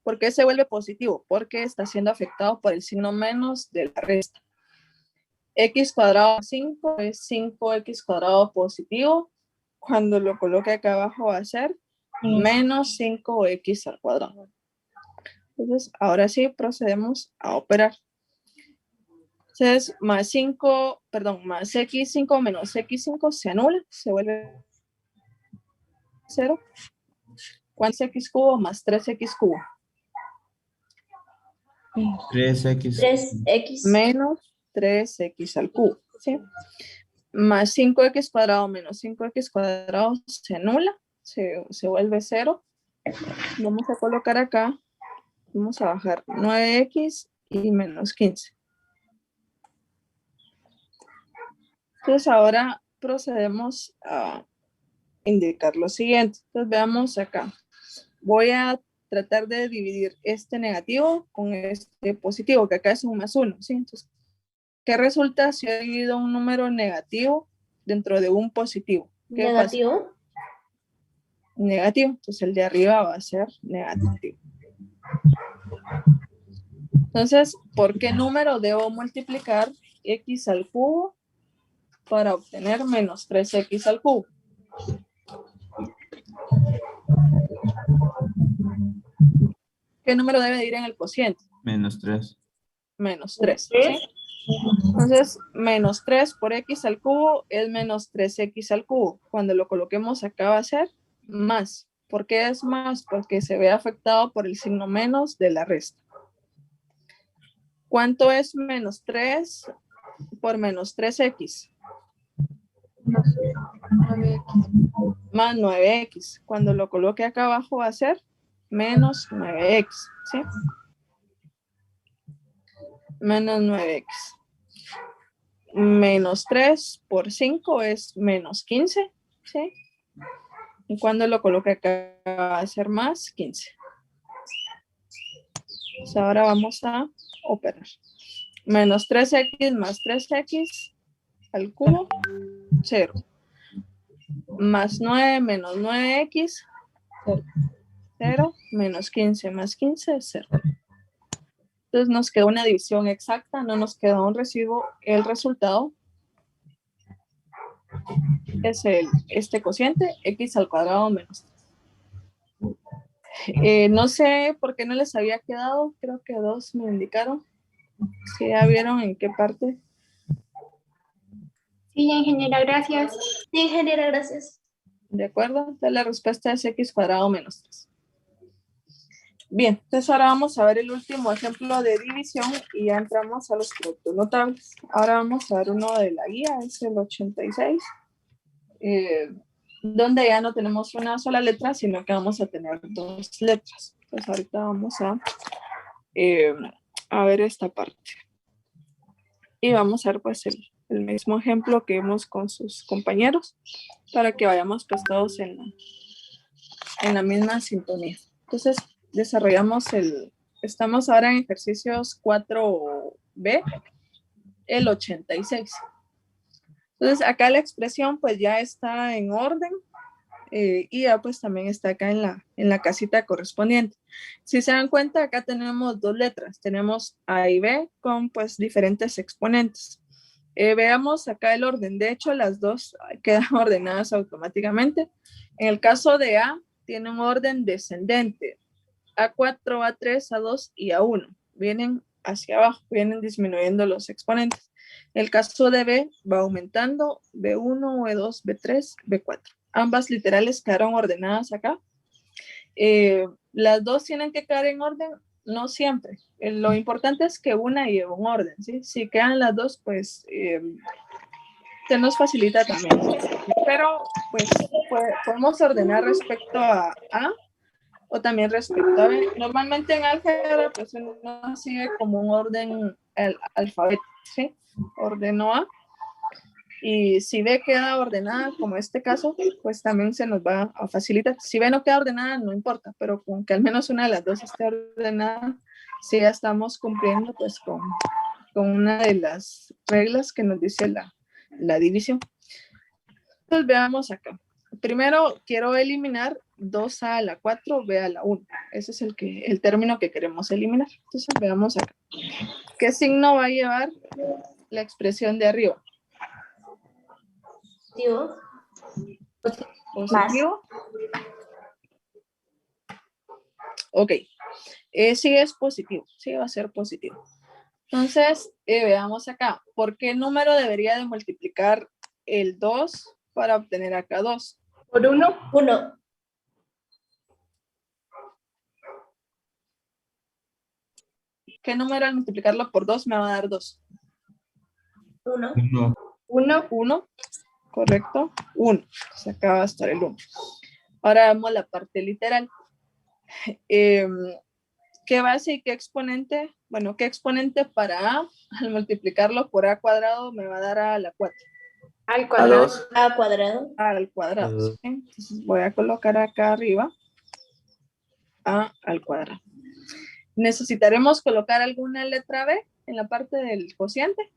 ¿Por qué se vuelve positivo? Porque está siendo afectado por el signo menos de la resta. X cuadrado 5 es 5x cuadrado positivo. Cuando lo coloque acá abajo va a ser menos 5x al cuadrado. Entonces, ahora sí procedemos a operar. Entonces, más x5 menos x5 se anula, se vuelve 0. ¿Cuánto es x cubo más 3x cubo? 3x. 3x. Menos 3x al cubo, ¿sí? Más 5x cuadrado menos 5x cuadrado se anula, se vuelve 0. Vamos a colocar acá, vamos a bajar 9x y menos 15. Entonces ahora procedemos a indicar lo siguiente. Entonces veamos acá. Voy a tratar de dividir este negativo con este positivo, que acá es un más 1, ¿sí? Entonces, ¿qué resulta si he dividido un número negativo dentro de un positivo? ¿Qué Negativo. pasa? Negativo. Entonces el de arriba va a ser negativo. Entonces, ¿por qué número debo multiplicar x al cubo para obtener menos 3x al cubo? ¿Qué número debe ir en el cociente? Menos 3. Menos 3. ¿Sí? Entonces, menos 3 por x al cubo es menos 3x al cubo. Cuando lo coloquemos acá va a ser más. ¿Por qué es más? Porque se ve afectado por el signo menos de la resta. ¿Cuánto es menos 3 por menos 3x? Más 9x. Cuando lo coloque acá abajo va a ser menos 9x, ¿sí? Menos 9x. Menos 3 por 5 es menos 15, ¿sí? Y cuando lo coloque acá va a ser más 15. Pues ahora vamos a operar. Menos 3x más 3x al cubo, 0. Más 9 menos 9x, 0. 0 menos 15 más 15, 0. Entonces nos queda una división exacta, no nos queda un residuo. El resultado es este cociente, x al cuadrado menos 3. No sé por qué no les había quedado, creo que 2 me indicaron. Si ya vieron en qué parte. Sí, ingeniera, gracias. Sí, ingeniera, gracias. ¿De acuerdo? Entonces la respuesta es x cuadrado menos 3. Bien, entonces ahora vamos a ver el último ejemplo de división y ya entramos a los productos notables. Ahora vamos a ver uno de la guía, es el 86, donde ya no tenemos una sola letra, sino que vamos a tener 2 letras. Pues ahorita vamos a ver esta parte. Y vamos a ver pues el mismo ejemplo que vimos con sus compañeros para que vayamos pues todos en la misma sintonía. Entonces desarrollamos estamos ahora en ejercicios 4B, el 86. Entonces acá la expresión pues ya está en orden y ya pues también está acá en la casita correspondiente. Si se dan cuenta, acá tenemos 2 letras, tenemos A y B con pues diferentes exponentes. Veamos acá el orden, de hecho las dos quedan ordenadas automáticamente. En el caso de A, tiene un orden descendente, A4, A3, A2 y A1, vienen hacia abajo, vienen disminuyendo los exponentes. En el caso de B, va aumentando, B1, B2, B3, B4. Ambas literales quedaron ordenadas acá. Las dos tienen que quedar en orden, no siempre. Lo importante es que una lleve un orden, ¿sí? Si quedan las dos, pues se nos facilita también. Pero pues podemos ordenar respecto a A o también respecto a B. Normalmente en álgebra pues uno sigue como un orden alfabético, ¿sí? Ordeno A. Y si B queda ordenada, como este caso, pues también se nos va a facilitar. Si B no queda ordenada, no importa, pero con que al menos una de las dos esté ordenada, sí ya estamos cumpliendo pues con una de las reglas que nos dice la división. Entonces veamos acá. Primero quiero eliminar 2a a la 4b a la 1. Ese es el término que queremos eliminar. Entonces veamos acá. ¿Qué signo va a llevar la expresión de arriba? Positivo. Positivo. Ok. Sí es positivo. Sí va a ser positivo. Entonces, veamos acá. ¿Por qué número debería de multiplicar el 2 para obtener acá 2? ¿Por 1? 1. ¿Qué número al multiplicarlo por 2 me va a dar 2? 1. 1. 1. Correcto. 1. Se acaba de estar el 1. Ahora vemos la parte literal. ¿Qué base y qué exponente? Bueno, ¿qué exponente para a al multiplicarlo por a cuadrado me va a dar a la 4? Al A cuadrado. 2. A cuadrado. Al cuadrado. ¿Sí? Entonces voy a colocar acá arriba a al cuadrado. ¿Necesitaremos colocar alguna letra b en la parte del cociente?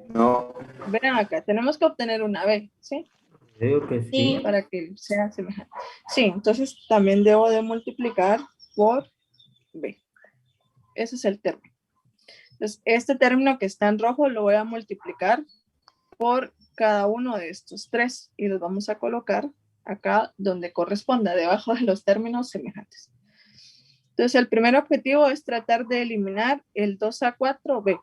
No. Vean acá, tenemos que obtener una b, ¿sí? Digo que sí. Para que sea semejante. Sí, entonces también debo de multiplicar por b. Ese es el término. Entonces, este término que está en rojo lo voy a multiplicar por cada uno de estos 3 y los vamos a colocar acá donde corresponda, debajo de los términos semejantes. Entonces, el primer objetivo es tratar de eliminar el 2a4b.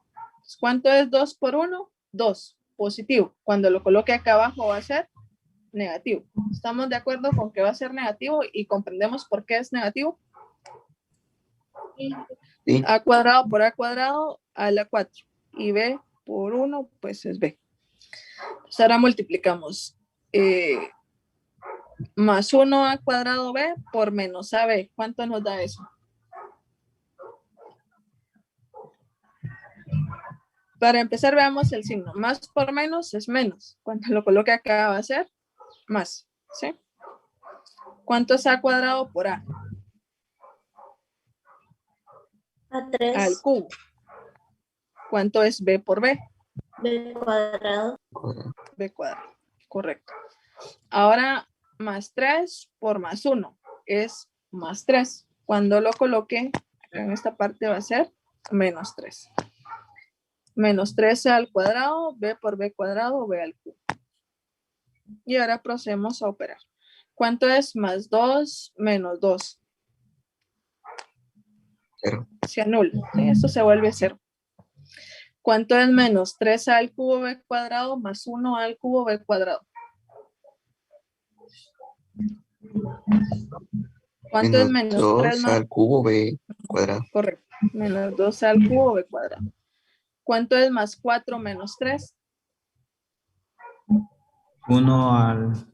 ¿Cuánto es 2 por 1? 2, positivo. Cuando lo coloque acá abajo va a ser negativo. ¿Estamos de acuerdo con que va a ser negativo y comprendemos por qué es negativo? Sí. A cuadrado por a cuadrado a la 4 y b por 1 pues es b. Entonces ahora multiplicamos más 1 a cuadrado b por menos ab. ¿Cuánto nos da eso? Para empezar veamos el signo. Más por menos es menos. Cuando lo coloque acá va a ser más. ¿Sí? ¿Cuánto es a cuadrado por a? A 3. Al cubo. ¿Cuánto es b por b? B cuadrado. B cuadrado. Correcto. Ahora más 3 por más 1 es más 3. Cuando lo coloque acá en esta parte va a ser menos 3. Menos 13 al cuadrado, b por b cuadrado, b al cubo. Y ahora procedemos a operar. ¿Cuánto es más 2 menos 2? 0. Se anula. ¿Sí? Esto se vuelve 0. ¿Cuánto es menos 3 al cubo b cuadrado más 1 al cubo b cuadrado? ¿Cuánto es menos 3 2 más? al cubo b cuadrado. Correcto. Menos 2 al cubo b cuadrado. ¿Cuánto es más 4 menos 3? 1 al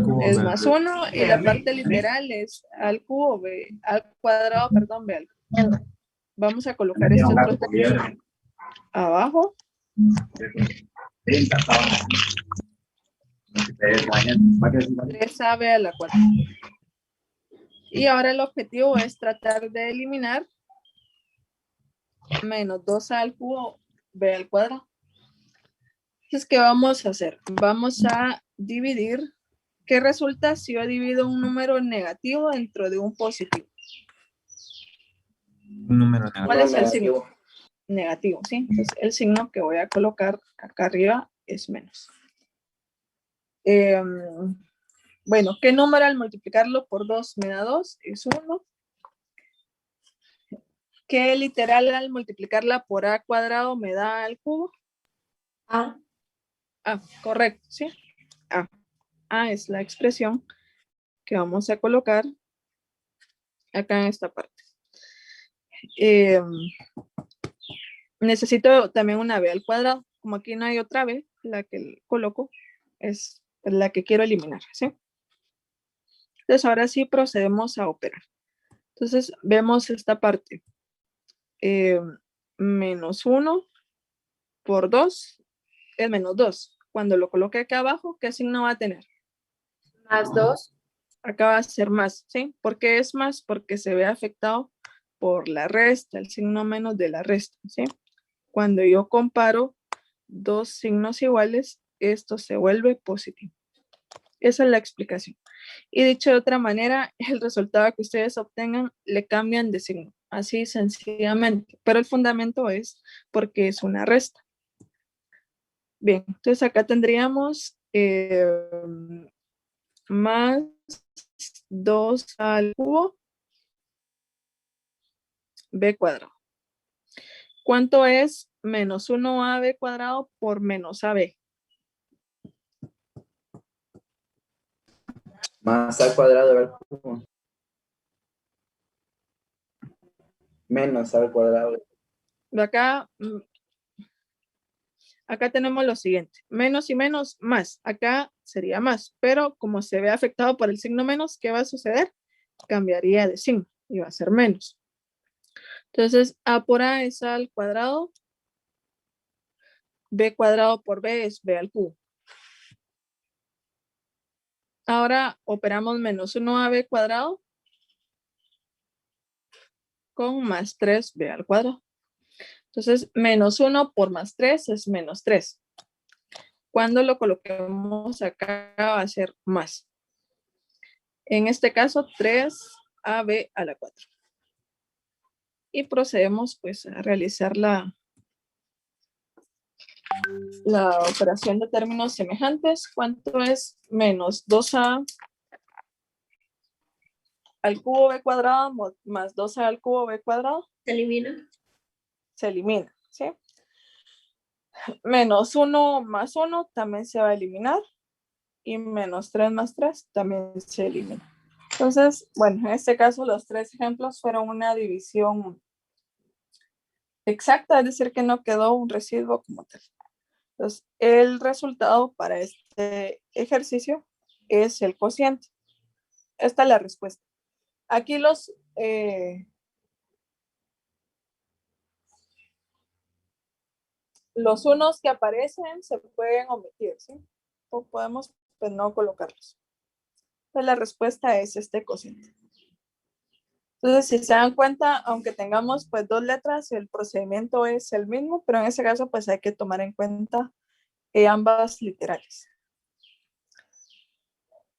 cubo. Es B. más 1 y la parte literal es al cubo b, al cuadrado, perdón, b al cubo. Vamos a colocar este otro término abajo. 3ab a la 4. Y ahora el objetivo es tratar de eliminar menos 2 al cubo b al cuadrado. Entonces, ¿qué vamos a hacer? Vamos a dividir. ¿Qué resulta si yo divido un número negativo dentro de un positivo? Un número negativo. ¿Cuál es el signo? Negativo, ¿sí? Entonces, el signo que voy a colocar acá arriba es menos. Bueno, ¿qué número al multiplicarlo por 2 me da 2? Es 1. ¿Qué literal al multiplicarla por a cuadrado me da al cubo? A. Ah, correcto, ¿sí? A es la expresión que vamos a colocar acá en esta parte. Necesito también una b al cuadrado. Como aquí no hay otra b, la que coloco es la que quiero eliminar, ¿sí? Entonces ahora sí procedemos a operar. Entonces vemos esta parte. Menos 1 por 2 es menos 2. Cuando lo coloque acá abajo, ¿qué signo va a tener? Más 2. Acá va a ser más, ¿sí? ¿Por qué es más? Porque se ve afectado por la resta, el signo menos de la resta, ¿sí? Cuando yo comparo dos signos iguales, esto se vuelve positivo. Esa es la explicación. Y dicho de otra manera, el resultado que ustedes obtengan le cambian de signo, así sencillamente. Pero el fundamento es porque es una resta. Bien, entonces acá tendríamos más 2 al cubo b cuadrado. ¿Cuánto es menos 1ab cuadrado por menos ab? Más al cuadrado al cubo. Menos al cuadrado. De acá, acá tenemos lo siguiente. Menos y menos, más. Acá sería más. Pero como se ve afectado por el signo menos, ¿qué va a suceder? Cambiaría de signo y va a ser menos. Entonces, a por a es a al cuadrado. B cuadrado por b es b al cubo. Ahora operamos menos 1ab cuadrado con más 3b al cuadrado. Entonces, menos 1 por más 3 es menos 3. Cuando lo coloquemos acá va a ser más. En este caso, 3ab a la 4. Y procedemos pues a realizar la operación de términos semejantes. ¿Cuánto es menos 2a al cubo b cuadrado más 2a al cubo b cuadrado? Se elimina. Se elimina, ¿sí? Menos 1 más 1 también se va a eliminar. Y menos 3 más 3 también se elimina. Entonces, bueno, en este caso los tres ejemplos fueron una división exacta, es decir, que no quedó un residuo como tal. Entonces, el resultado para este ejercicio es el cociente. Esta es la respuesta. Aquí los unos que aparecen se pueden omitir, ¿sí? O podemos pues, no colocarlos. Entonces, la respuesta es este cociente. Entonces, si se dan cuenta, aunque tengamos pues 2 letras, el procedimiento es el mismo, pero en ese caso pues hay que tomar en cuenta ambas literales.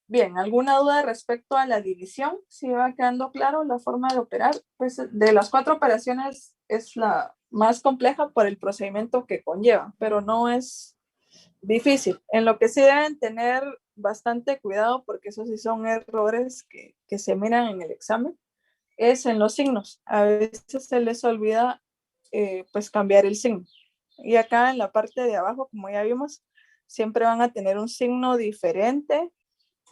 Bien, ¿alguna duda respecto a la división? Si va quedando claro la forma de operar, pues de las 4 operaciones es la más compleja por el procedimiento que conlleva, pero no es difícil. En lo que sí deben tener bastante cuidado, porque esos sí son errores que se miran en el examen, es en los signos. A veces se les olvida pues cambiar el signo. Y acá en la parte de abajo, como ya vimos, siempre van a tener un signo diferente.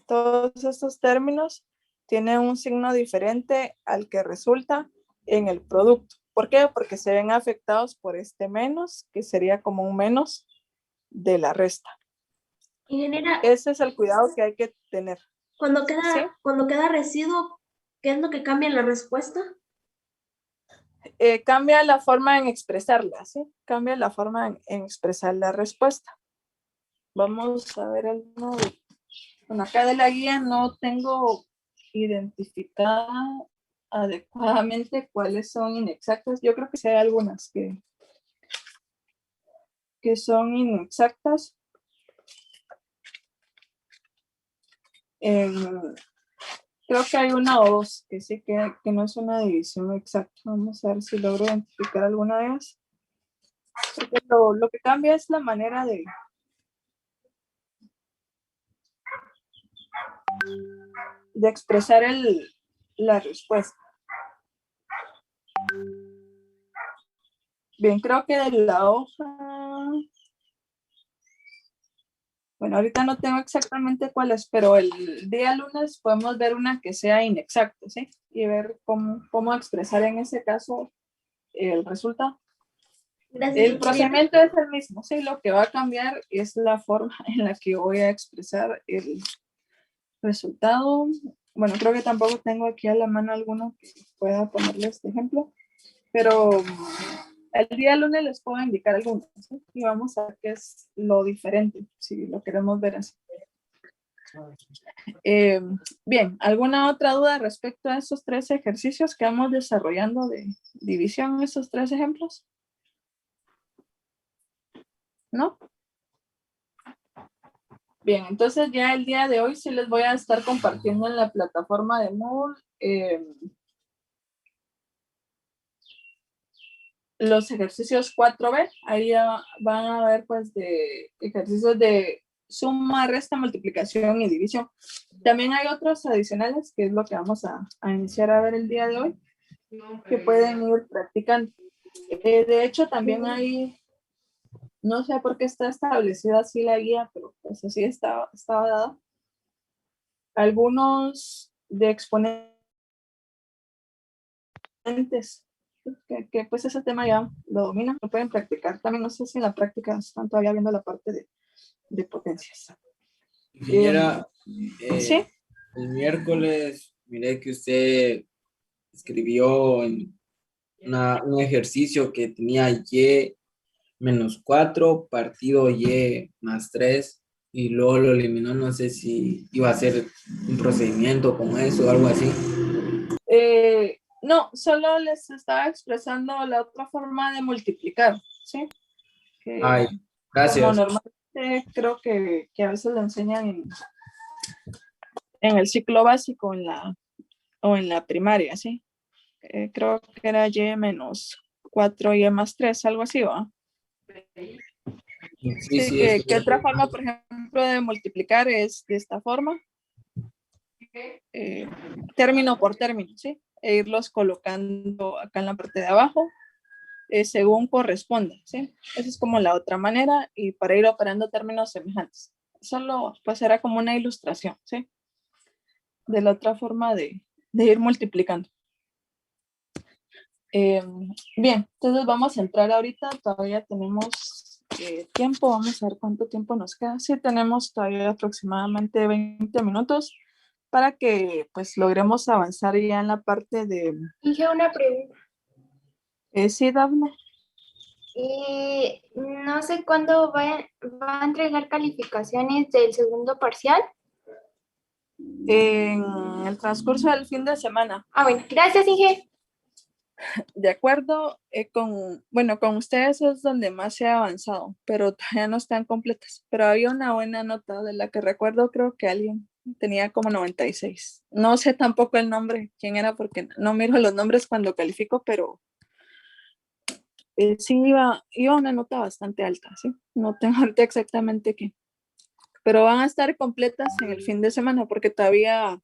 Todos estos términos tienen un signo diferente al que resulta en el producto. ¿Por qué? Porque se ven afectados por este menos, que sería como un menos de la resta. Ingeniera, Ese es el cuidado que hay que tener. cuando ¿Sí? queda residuo, ¿qué es lo que cambia en la respuesta? Cambia la forma en expresarla, ¿sí? Cambia la forma en expresar la respuesta. Vamos a ver alguno. Bueno, acá de la guía no tengo identificada adecuadamente cuáles son inexactas. Yo creo que sí hay algunas que son inexactas. Creo que hay una o dos que sí que no es una división exacta. Vamos a ver si logro identificar alguna de ellas. Porque lo que cambia es la manera de expresar la respuesta. Bien, creo que de la hoja... Bueno, ahorita no tengo exactamente cuál es, pero el día lunes podemos ver una que sea inexacta, ¿sí? Y ver cómo expresar en ese caso el resultado. Gracias. El procedimiento es el mismo, ¿sí? Lo que va a cambiar es la forma en la que voy a expresar el resultado. Bueno, creo que tampoco tengo aquí a la mano alguno que pueda ponerle este ejemplo, pero el día lunes les puedo indicar algunos, ¿sí? Y vamos a ver qué es lo diferente, si lo queremos ver así. Bien, ¿alguna otra duda respecto a esos 3 ejercicios que vamos desarrollando de división, esos 3 ejemplos? ¿no? Bien, entonces ya el día de hoy sí les voy a estar compartiendo en la plataforma de Moodle los ejercicios 4B. Ahí ya van a ver pues de ejercicios de suma, resta, multiplicación y división. También hay otros adicionales, que es lo que vamos a iniciar a ver el día de hoy, que pueden ir practicando. De hecho, también hay, no sé por qué está establecida así la guía, pero pues así estaba dada. Algunos de exponentes, que pues ese tema ya lo dominan, lo pueden practicar. También no sé si en la práctica están todavía viendo la parte de potencias. Ingeniera, ¿Sí? el miércoles miré que usted escribió en un ejercicio que tenía Y menos 4 partido Y más 3 y luego lo eliminó. No sé si iba a hacer un procedimiento con eso o algo así. No, solo les estaba expresando la otra forma de multiplicar, ¿sí? Que, Ay, como gracias. normalmente creo que a veces lo enseñan en el ciclo básico o en la primaria, ¿sí? Creo que era Y menos 4 Y más 3, algo así, ¿va? Sí, Sí, eso. que otra forma, por ejemplo, de multiplicar es de esta forma, término por término, ¿sí? E irlos colocando acá en la parte de abajo, según corresponda, ¿sí? Esa es como la otra manera, y para ir operando términos semejantes. Solo, pues, era como una ilustración, ¿sí? De la otra forma de ir multiplicando. Bien, entonces vamos a entrar ahorita, todavía tenemos tiempo, vamos a ver cuánto tiempo nos queda. Sí, tenemos todavía aproximadamente 20 minutos para que pues logremos avanzar ya en la parte de... Dije una pregunta. Sí, Dafne. No sé cuándo va a entregar calificaciones del segundo parcial. En el transcurso del fin de semana. Ah, bueno, gracias, Inge. De acuerdo, con ustedes es donde más se ha avanzado, pero todavía no están completas. Pero había una buena nota de la que recuerdo, creo que alguien tenía como 96. No sé tampoco el nombre, quién era, porque no miro los nombres cuando califico, pero sí iba una nota bastante alta, ¿sí? No tengo ahorita exactamente qué. Pero van a estar completas en el fin de semana, porque todavía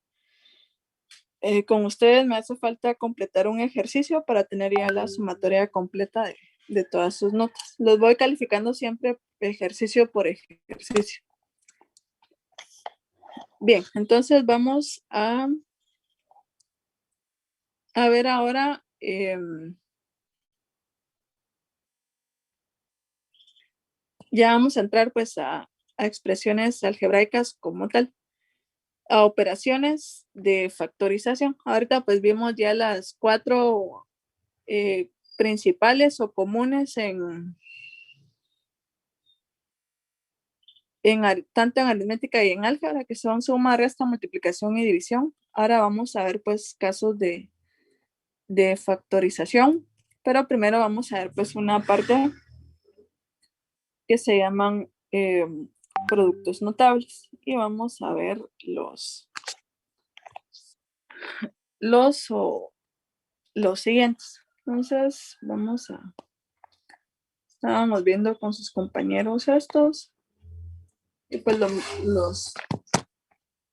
con ustedes me hace falta completar un ejercicio para tener ya la sumatoria completa de todas sus notas. Los voy calificando siempre ejercicio por ejercicio. Bien, entonces vamos a ver ahora ya vamos a entrar pues a expresiones algebraicas como tal, a operaciones de factorización. Ahorita pues vimos ya las 4 principales o comunes tanto en aritmética y en álgebra, que son suma, resta, multiplicación y división. Ahora vamos a ver pues casos de factorización, pero primero vamos a ver pues una parte que se llaman productos notables, y vamos a ver los siguientes. Entonces estábamos viendo con sus compañeros estos, y pues los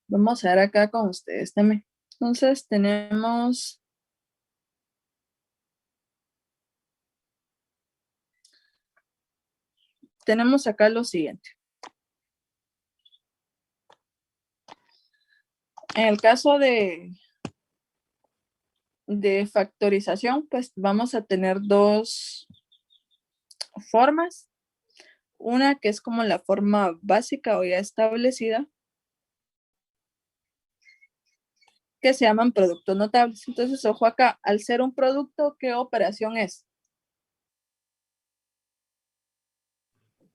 vamos a ver acá con ustedes también. Entonces tenemos acá lo siguiente. En el caso de factorización, pues vamos a tener dos formas. Una que es como la forma básica o ya establecida, que se llaman productos notables. Entonces, ojo acá, al ser un producto, ¿qué operación es?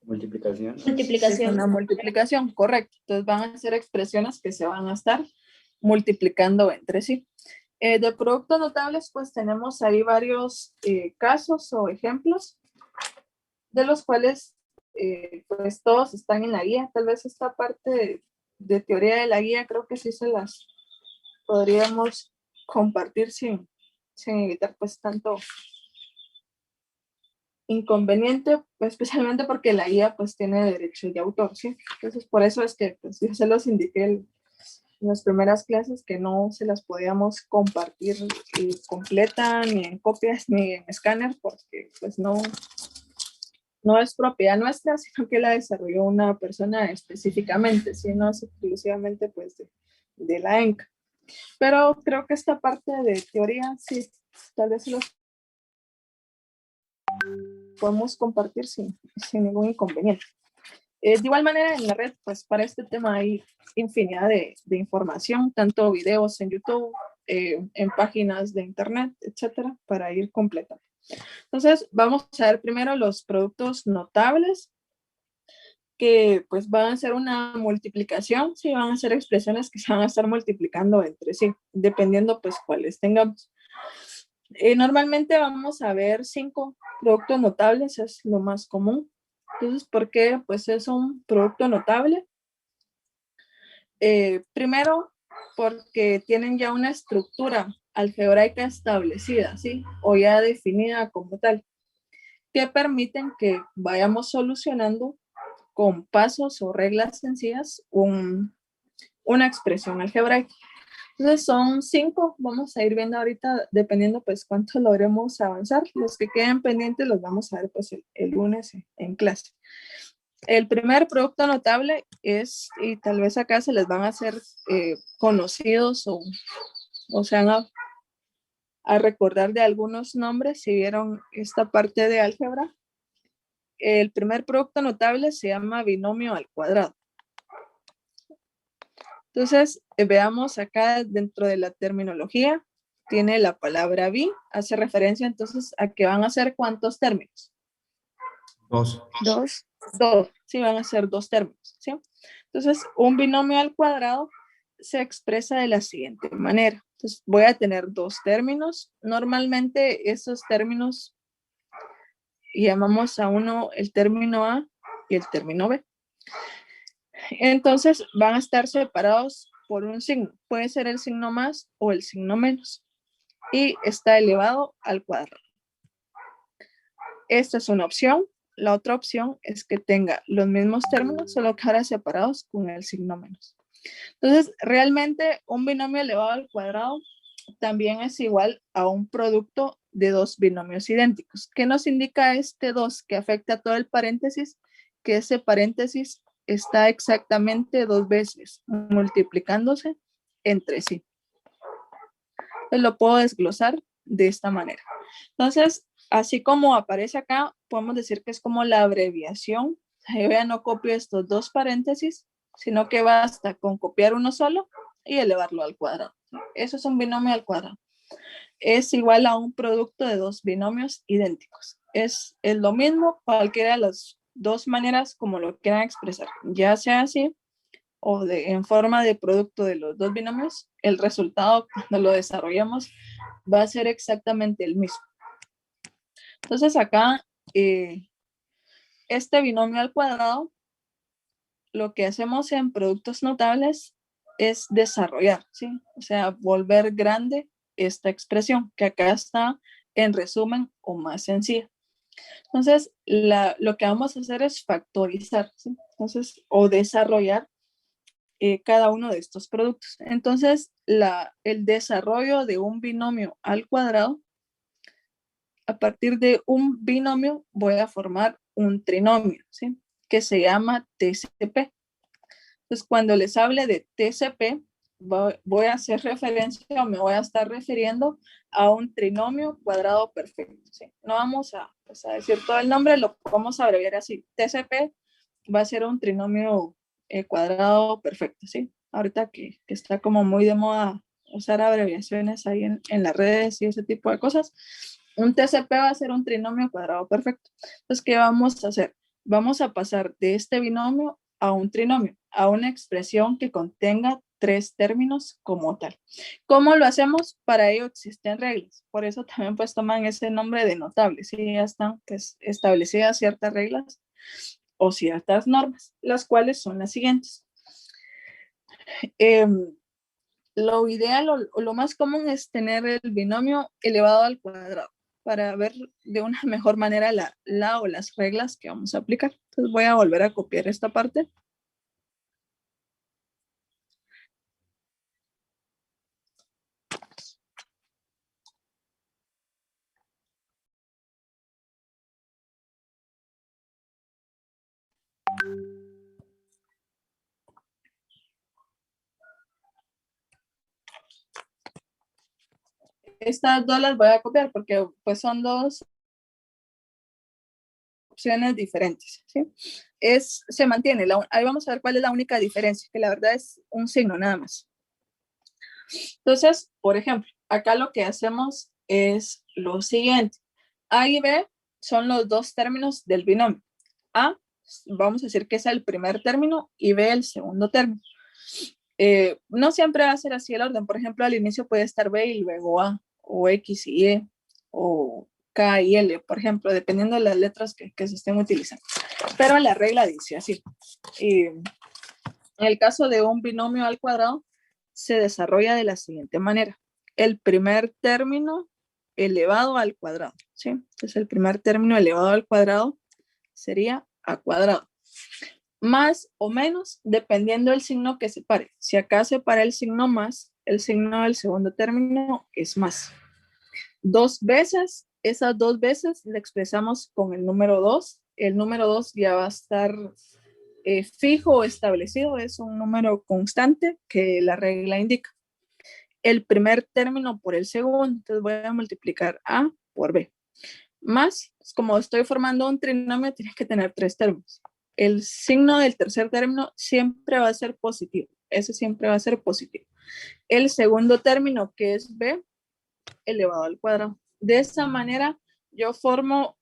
Multiplicación. Es una multiplicación, correcto. Entonces van a ser expresiones que se van a estar multiplicando entre sí. De productos notables, pues tenemos ahí varios casos o ejemplos, de los cuales pues todos están en la guía. Tal vez esta parte de teoría de la guía creo que sí se las podríamos compartir sin evitar pues tanto inconveniente, pues, especialmente porque la guía pues tiene derechos de autor, ¿sí? Entonces por eso es que pues, yo se los indiqué en las primeras clases que no se las podíamos compartir completa, ni en copias, ni en escáner, porque pues no es propiedad nuestra, sino que la desarrolló una persona específicamente, ¿sí? No es exclusivamente pues de la ENCA. Pero creo que esta parte de teoría, sí, tal vez los podemos compartir sin ningún inconveniente. De igual manera, en la red, pues para este tema hay infinidad de información, tanto videos en YouTube, en páginas de internet, etcétera, para ir completando. Entonces, vamos a ver primero los productos notables, que pues van a ser una multiplicación, sí, van a ser expresiones que se van a estar multiplicando entre sí, dependiendo pues cuáles tengamos. Normalmente vamos a ver 5 productos notables, es lo más común. Entonces, ¿por qué? Pues es un producto notable. Primero, porque tienen ya una estructura algebraica establecida, ¿sí? O ya definida como tal, que permiten que vayamos solucionando con pasos o reglas sencillas una expresión algebraica. Entonces son 5, vamos a ir viendo ahorita, dependiendo pues cuánto logremos avanzar. Los que queden pendientes los vamos a ver pues el lunes en clase. El primer producto notable es, y tal vez acá se les van a hacer conocidos o se van a recordar de algunos nombres si vieron esta parte de álgebra. El primer producto notable se llama binomio al cuadrado. Entonces, veamos acá dentro de la terminología, tiene la palabra bi, hace referencia entonces a que van a ser ¿cuántos términos? 2. Dos, sí, van a ser 2 términos, ¿sí? Entonces, un binomio al cuadrado se expresa de la siguiente manera. Entonces, voy a tener 2 términos. Normalmente, esos términos llamamos a uno el término A y el término B. Entonces van a estar separados por un signo. Puede ser el signo más o el signo menos. Y está elevado al cuadrado. Esta es una opción. La otra opción es que tenga los mismos términos, solo que ahora separados con el signo menos. Entonces, realmente un binomio elevado al cuadrado también es igual a un producto de 2 binomios idénticos. ¿Qué nos indica este 2 que afecta a todo el paréntesis? Que ese paréntesis está exactamente 2 veces multiplicándose entre sí. Entonces lo puedo desglosar de esta manera. Entonces, así como aparece acá, podemos decir que es como la abreviación. Yo ya no copio estos 2 paréntesis, sino que basta con copiar uno solo y elevarlo al cuadrado. Eso es un binomio al cuadrado. Es igual a un producto de 2 binomios idénticos. Es lo mismo, cualquiera de las 2 maneras como lo quieran expresar, ya sea así o en forma de producto de los 2 binomios, el resultado cuando lo desarrollamos va a ser exactamente el mismo. Entonces acá, este binomio al cuadrado, lo que hacemos en productos notables es desarrollar, ¿sí? O sea, volver grande esta expresión, que acá está en resumen o más sencilla. Entonces, lo que vamos a hacer es factorizar, ¿sí? Entonces, o desarrollar cada uno de estos productos. Entonces, el desarrollo de un binomio al cuadrado, a partir de un binomio voy a formar un trinomio, ¿sí? Que se llama TCP. Entonces, cuando les hable de TCP, voy a hacer referencia o me voy a estar refiriendo a un trinomio cuadrado perfecto, ¿sí? No vamos a decir todo el nombre, lo vamos a abreviar así. TCP va a ser un trinomio cuadrado perfecto, ¿sí? Ahorita que está como muy de moda usar abreviaciones ahí en las redes y ese tipo de cosas, un TCP va a ser un trinomio cuadrado perfecto. Entonces, ¿qué vamos a hacer? Vamos a pasar de este binomio a un trinomio, a una expresión que contenga 3 términos como tal. ¿Cómo lo hacemos? Para ello existen reglas. Por eso también pues toman ese nombre de notables. Sí, ya están pues establecidas ciertas reglas o ciertas normas, las cuales son las siguientes. Lo ideal o lo más común es tener el binomio elevado al cuadrado para ver de una mejor manera la o las reglas que vamos a aplicar. Entonces voy a volver a copiar esta parte. Estas dos las voy a copiar porque pues son dos opciones diferentes, ¿sí? Se mantiene, ahí vamos a ver cuál es la única diferencia, que la verdad es un signo nada más. Entonces, por ejemplo, acá lo que hacemos es lo siguiente. A y B son los dos términos del binomio. A, vamos a decir que es el primer término y B el segundo término. No siempre va a ser así el orden. Por ejemplo, al inicio puede estar B y luego A, o X y Y, o K y L, por ejemplo, dependiendo de las letras que se estén utilizando. Pero la regla dice así. En el caso de un binomio al cuadrado, se desarrolla de la siguiente manera. El primer término elevado al cuadrado, ¿sí? Entonces, el primer término elevado al cuadrado sería a cuadrado. Más o menos, dependiendo del signo que separe. Si acá separa el signo más, el signo del segundo término es más. Dos veces, esas dos veces le expresamos con el número 2. El número 2 ya va a estar fijo o establecido, es un número constante que la regla indica. El primer término por el segundo, entonces voy a multiplicar A por B. Más, como estoy formando un trinomio, tienes que tener tres términos. El signo del tercer término siempre va a ser positivo. Ese siempre va a ser positivo. El segundo término, que es B, elevado al cuadrado. De esa manera, yo formo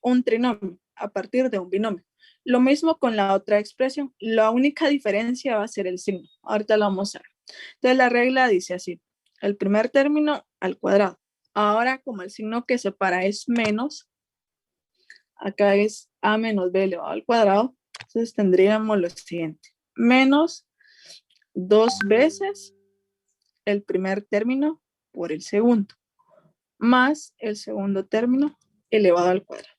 un trinomio a partir de un binomio. Lo mismo con la otra expresión. La única diferencia va a ser el signo. Ahorita lo vamos a ver. Entonces, la regla dice así. El primer término al cuadrado. Ahora, como el signo que separa es menos, acá es A menos B elevado al cuadrado. Entonces, tendríamos lo siguiente. Menos 2 veces el primer término por el segundo. Más el segundo término elevado al cuadrado.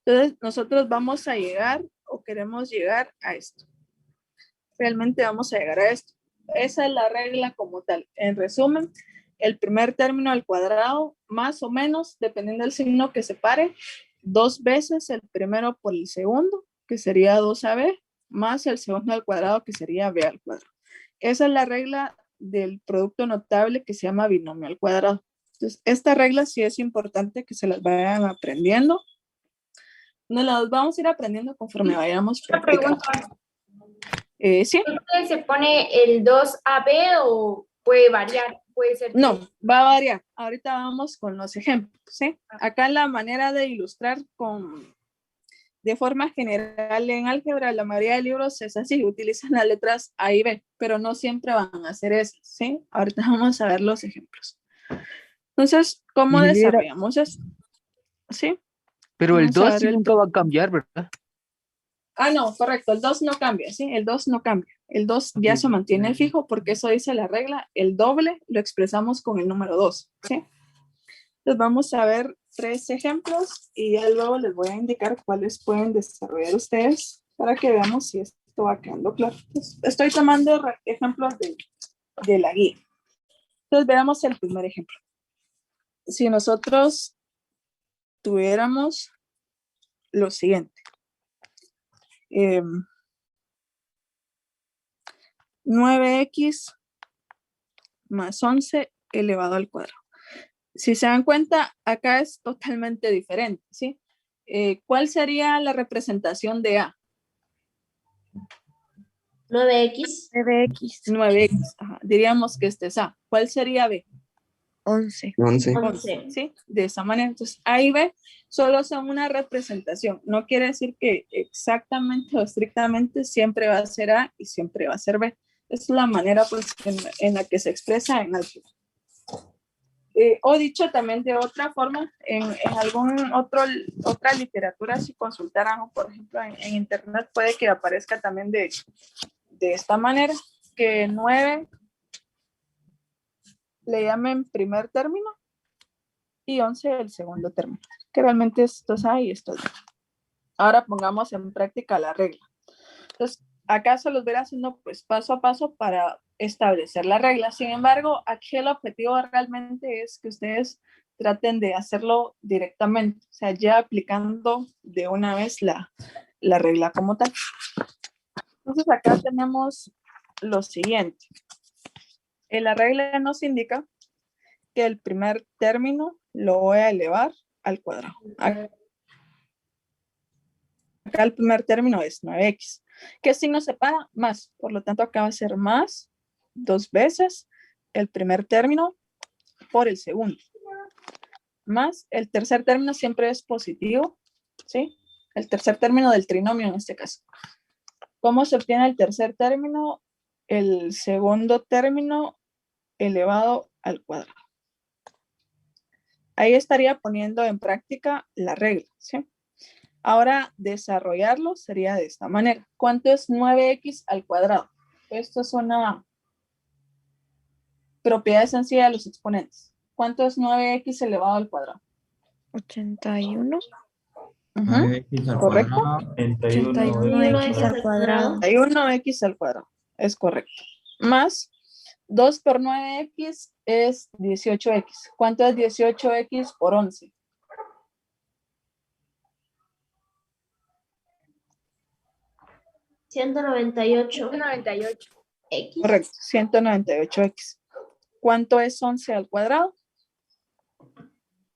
Entonces, nosotros vamos a llegar o queremos llegar a esto. Realmente vamos a llegar a esto. Esa es la regla como tal. En resumen, el primer término al cuadrado, más o menos, dependiendo del signo que separe, 2 veces el primero por el segundo, que sería 2AB, más el segundo al cuadrado, que sería B al cuadrado. Esa es la regla del producto notable que se llama binomio al cuadrado. Entonces, esta regla sí es importante que se las vayan aprendiendo. Nos las vamos a ir aprendiendo conforme vayamos practicando. ¿Sí? ¿Se pone el 2AB o puede variar? Puede ser. No, va a variar. Ahorita vamos con los ejemplos, ¿sí? Acá la manera de ilustrar de forma general en álgebra, la mayoría de libros es así, utilizan las letras A y B, pero no siempre van a hacer eso, ¿sí? Ahorita vamos a ver los ejemplos. Entonces, ¿cómo desarrollamos eso? ¿Sí? Pero el Vamos a 2 ver sí el nunca va a cambiar, ¿verdad? Ah, no, correcto, el 2 no cambia, ¿sí? El 2 no cambia. El 2 ya se mantiene fijo porque eso dice la regla. El doble lo expresamos con el número 2, ¿sí? Entonces vamos a ver 3 ejemplos y ya luego les voy a indicar cuáles pueden desarrollar ustedes para que veamos si esto va quedando claro. Entonces, estoy tomando ejemplos de la guía. Entonces veamos el primer ejemplo. Si nosotros tuviéramos lo siguiente. 9x más 11 elevado al cuadrado. Si se dan cuenta, acá es totalmente diferente, ¿sí? ¿Cuál sería la representación de A? 9x. 9x. 9x, ajá. Diríamos que este es A. ¿Cuál sería B? 11. 11. ¿Sí? De esa manera. Entonces, A y B solo son una representación. No quiere decir que exactamente o estrictamente siempre va a ser A y siempre va a ser B. Es la manera pues, en la que se expresa en álgebra. O dicho también de otra forma, en otra literatura, si consultaran, por ejemplo, en internet, puede que aparezca también de esta manera, que 9 le llamen primer término y 11 el segundo término, que realmente estos hay y estos no. Ahora pongamos en práctica la regla. Entonces, acá se los voy haciendo pues paso a paso para establecer la regla. Sin embargo, aquí el objetivo realmente es que ustedes traten de hacerlo directamente, o sea, ya aplicando de una vez la regla como tal. Entonces, acá tenemos lo siguiente. La regla nos indica que el primer término lo voy a elevar al cuadrado. Acá el primer término es 9x. ¿Qué signo separa? Más. Por lo tanto, acá va a ser más 2 veces el primer término por el segundo. Más el tercer término siempre es positivo, ¿sí? El tercer término del trinomio en este caso. ¿Cómo se obtiene el tercer término? El segundo término elevado al cuadrado. Ahí estaría poniendo en práctica la regla, ¿sí? Ahora, desarrollarlo sería de esta manera. ¿Cuánto es 9x al cuadrado? Esto es una propiedad sencilla de los exponentes. ¿Cuánto es 9x elevado al cuadrado? 81. 9x al ¿Correcto? cuadrado, 31x al cuadrado. 31x al cuadrado. Es correcto. Más 2 por 9x es 18x. ¿Cuánto es 18x por 11? $198. X. Correcto, 198x. ¿Cuánto es 11 al cuadrado?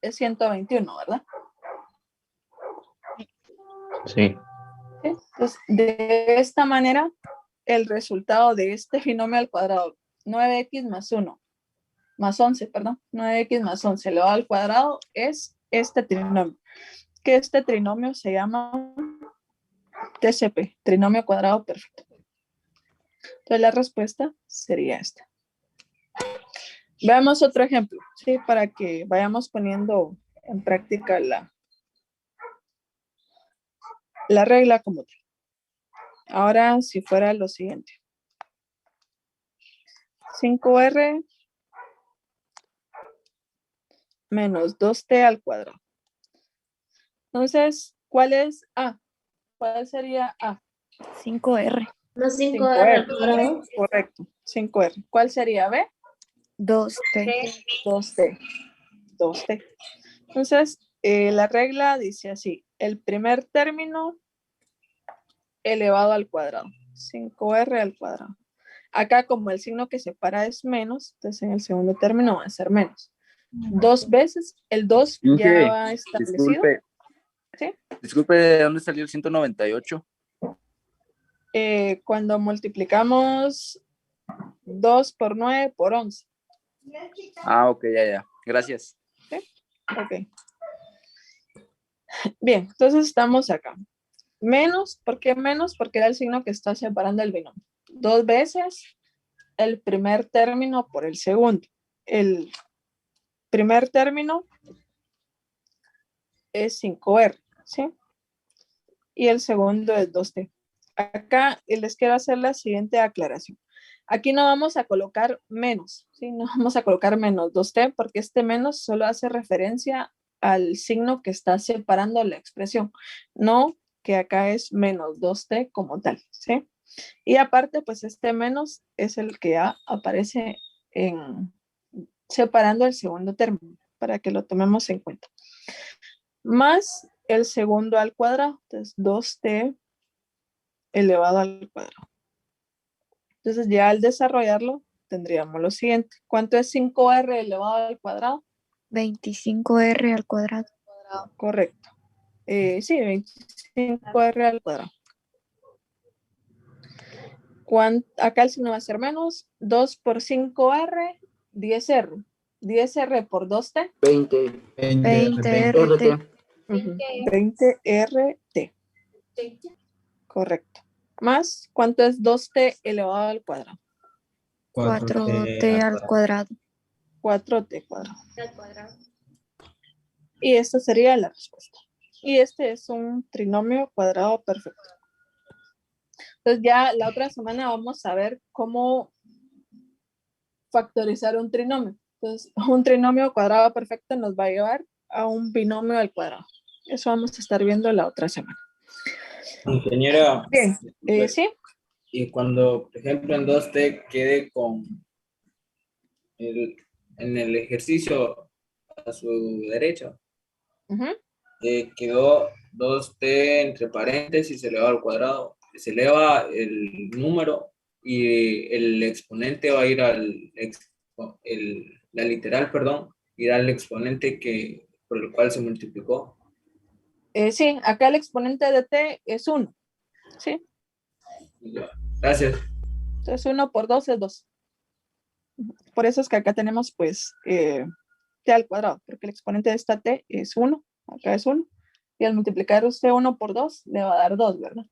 Es 121, ¿verdad? Sí. ¿Sí? Entonces, de esta manera, el resultado de este binomio al cuadrado, 9x más 1, más 11, perdón, 9x más 11 elevado al cuadrado es este trinomio. Que este trinomio se llama TCP, trinomio cuadrado perfecto. Entonces la respuesta sería esta. Veamos otro ejemplo, ¿sí? Para que vayamos poniendo en práctica la regla como tal. Ahora, si fuera lo siguiente. 5r menos 2t al cuadrado. Entonces, ¿cuál es A? ¿Cuál sería A? 5R. Más 5R al 5r. cuadrado. Correcto, 5r. ¿Cuál sería B? 2T. 2t. 2t. Entonces, la regla dice así. El primer término elevado al cuadrado. 5r al cuadrado. Acá, como el signo que separa es menos, entonces en el segundo término va a ser menos. 2 veces, el 2 ya va establecido. Disculpe. ¿Sí? Disculpe, ¿de dónde salió el 198? Cuando multiplicamos 2 por 9 por 11. Ah, ok, ya. Gracias. ¿Sí? Ok. Bien, entonces estamos acá. Menos, ¿por qué menos? Porque era el signo que está separando el binomio. 2 veces el primer término por el segundo. El primer término es 5r, ¿sí? Y el segundo es 2t. Acá les quiero hacer la siguiente aclaración. Aquí no vamos a colocar menos, ¿sí? No vamos a colocar menos 2t porque este menos solo hace referencia al signo que está separando la expresión, no que acá es menos 2t como tal, ¿sí? Y aparte, pues este menos es el que ya aparece separando el segundo término, para que lo tomemos en cuenta. Más el segundo al cuadrado, entonces 2t elevado al cuadrado. Entonces ya al desarrollarlo tendríamos lo siguiente. ¿Cuánto es 5r elevado al cuadrado? 25R al cuadrado. Correcto. Sí, 25r al cuadrado. Acá el signo va a ser menos. 2 por 5r, 10r. 10r por 2t. 20. 20RT. 20rt. Correcto. Más, ¿cuánto es 2t elevado al cuadrado? 4T al cuadrado. 4t cuadrado. Al cuadrado. Y esta sería la respuesta. Y este es un trinomio cuadrado perfecto. Entonces ya la otra semana vamos a ver cómo factorizar un trinomio. Entonces, un trinomio cuadrado perfecto nos va a llevar a un binomio al cuadrado. Eso vamos a estar viendo la otra semana. Ingeniera, Bien, sí. y cuando, por ejemplo, en 2T quede con en el ejercicio a su derecha, Ujú. quedó 2T entre paréntesis elevado al cuadrado. Se eleva el número y el exponente va a ir la literal, perdón, irá al exponente por el cual se multiplicó. Sí, acá el exponente de t es 1. ¿Sí? Gracias. Entonces 1 por 2 es 2. Por eso es que acá tenemos pues t al cuadrado, porque el exponente de esta t es 1, acá es 1, y al multiplicar usted 1 por 2 le va a dar 2, ¿verdad?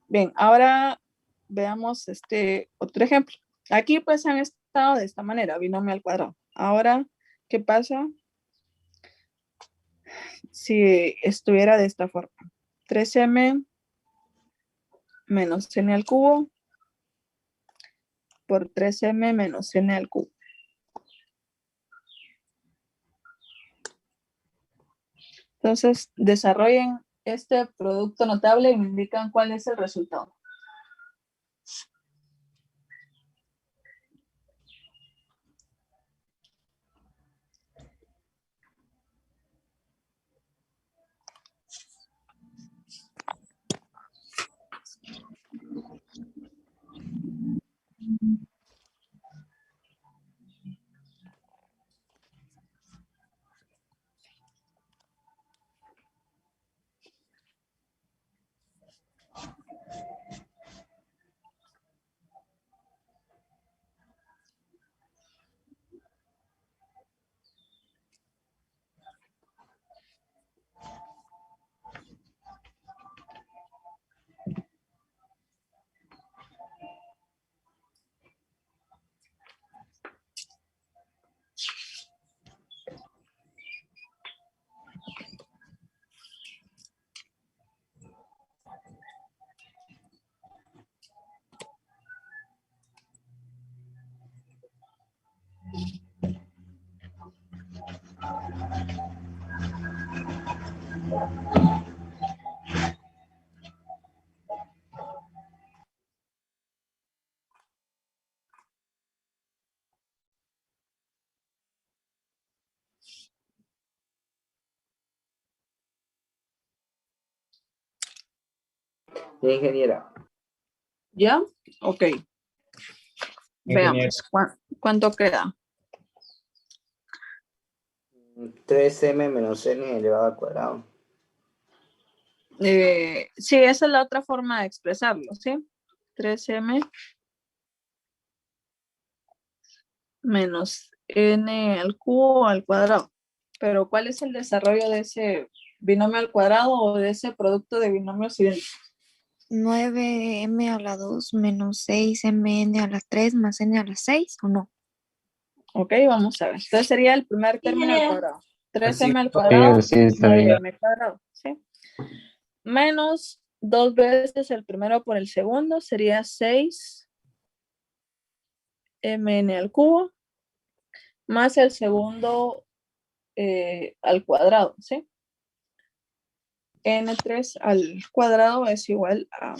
Bien, ahora veamos este otro ejemplo. Aquí pues han estado de esta manera, binomio al cuadrado. Ahora, ¿qué pasa si estuviera de esta forma? 3m menos n al cubo por 3m menos n al cubo. Entonces, desarrollen este producto notable y me indican cuál es el resultado. Ingeniera. ¿Ya? Ok. Ingeniero. Veamos cuánto queda. 3m menos n elevado al cuadrado. Sí, esa es la otra forma de expresarlo, ¿sí? 3m menos n al cubo al cuadrado. Pero ¿cuál es el desarrollo de ese binomio al cuadrado o de ese producto de binomios idénticos? 9m a la 2 menos 6mn a la 3 más n a la 6, ¿o no? Ok, vamos a ver. Entonces sería el primer término al Ingeniera. cuadrado. 3m al Sí, cuadrado, sí, está bien. 9m cuadrado, ¿sí? Menos 2 veces el primero por el segundo sería 6mn al cubo más el segundo al cuadrado, ¿sí? n3 al cuadrado es igual a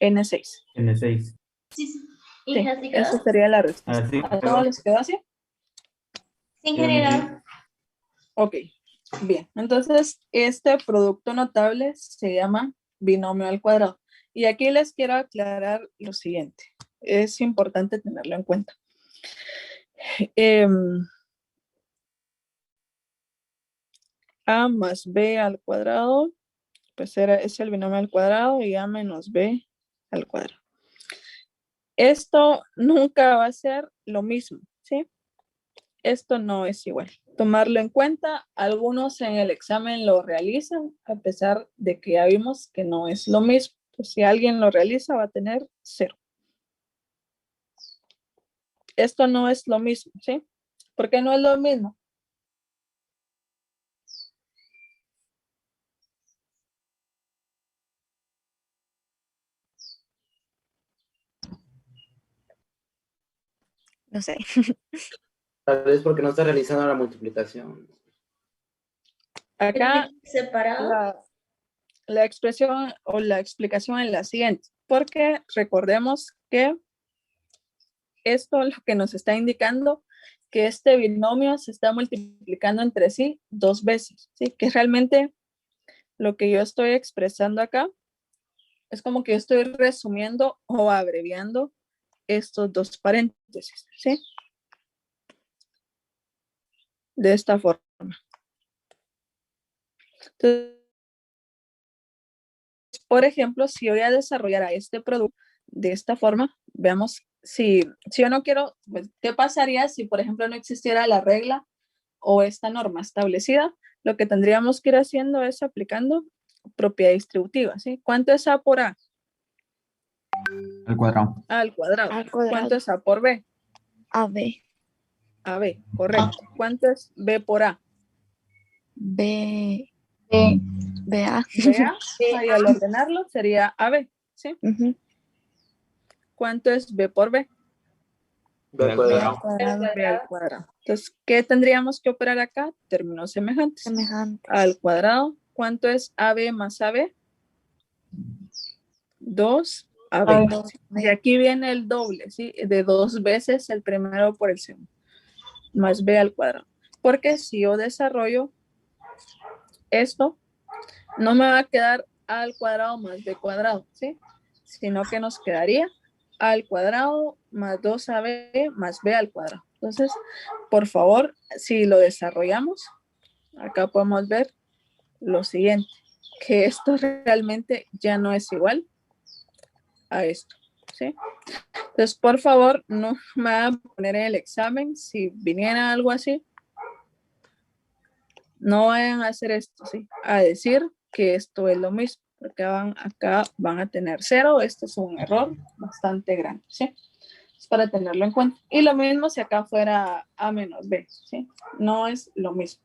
n6. N6. Sí, sí. Sí, Hija, ¿sí quedó? esa sería la respuesta. Así ¿A quedó. todos les quedó así? Sí, ingeniera. Ok, bien. Entonces, este producto notable se llama binomio al cuadrado. Y aquí les quiero aclarar lo siguiente. Es importante tenerlo en cuenta. A más B al cuadrado, pues es el binomio al cuadrado y A menos B al cuadrado. Esto nunca va a ser lo mismo, ¿sí? Esto no es igual. Tomarlo en cuenta, algunos en el examen lo realizan, a pesar de que ya vimos que no es lo mismo. Pues si alguien lo realiza va a tener 0. Esto no es lo mismo, ¿sí? ¿Por qué no es lo mismo? No sé. Tal vez porque no está realizando la multiplicación. Acá separado. la expresión o la explicación es la siguiente, porque recordemos que esto lo que nos está indicando que este binomio se está multiplicando entre sí 2 veces, ¿sí? Que realmente lo que yo estoy expresando acá es como que yo estoy resumiendo o abreviando estos 2 paréntesis, ¿sí? De esta forma. Entonces, por ejemplo, si yo voy a desarrollar a este producto de esta forma, veamos si yo no quiero, pues, ¿qué pasaría si, por ejemplo, no existiera la regla o esta norma establecida? Lo que tendríamos que ir haciendo es aplicando propiedad distributiva, ¿sí? ¿Cuánto es A por A? Al cuadrado. A al cuadrado. Al cuadrado. ¿Cuánto es A por B? AB. AB, correcto. ¿Cuánto es B por A? BA. BA. Y al ordenarlo sería AB, ¿sí? ¿Cuánto es B por B? B al cuadrado. B al cuadrado. Entonces, ¿qué tendríamos que operar acá? Términos semejantes. Semejantes. Al cuadrado. ¿Cuánto es AB más AB? 2AB. Y aquí viene el doble, ¿sí? De 2 veces el primero por el segundo. Más B al cuadrado. Porque si yo desarrollo esto, no me va a quedar A al cuadrado más B cuadrado, ¿sí? Sino que nos quedaría A al cuadrado más 2AB más B al cuadrado. Entonces, por favor, si lo desarrollamos, acá podemos ver lo siguiente, que esto realmente ya no es igual a esto, ¿sí? Entonces, por favor, no me van a poner en el examen, si viniera algo así, no vayan a hacer esto, ¿sí? A decir que esto es lo mismo, porque acá van a tener 0, esto es un error bastante grande, ¿sí? Es para tenerlo en cuenta. Y lo mismo si acá fuera A menos B, ¿sí? No es lo mismo.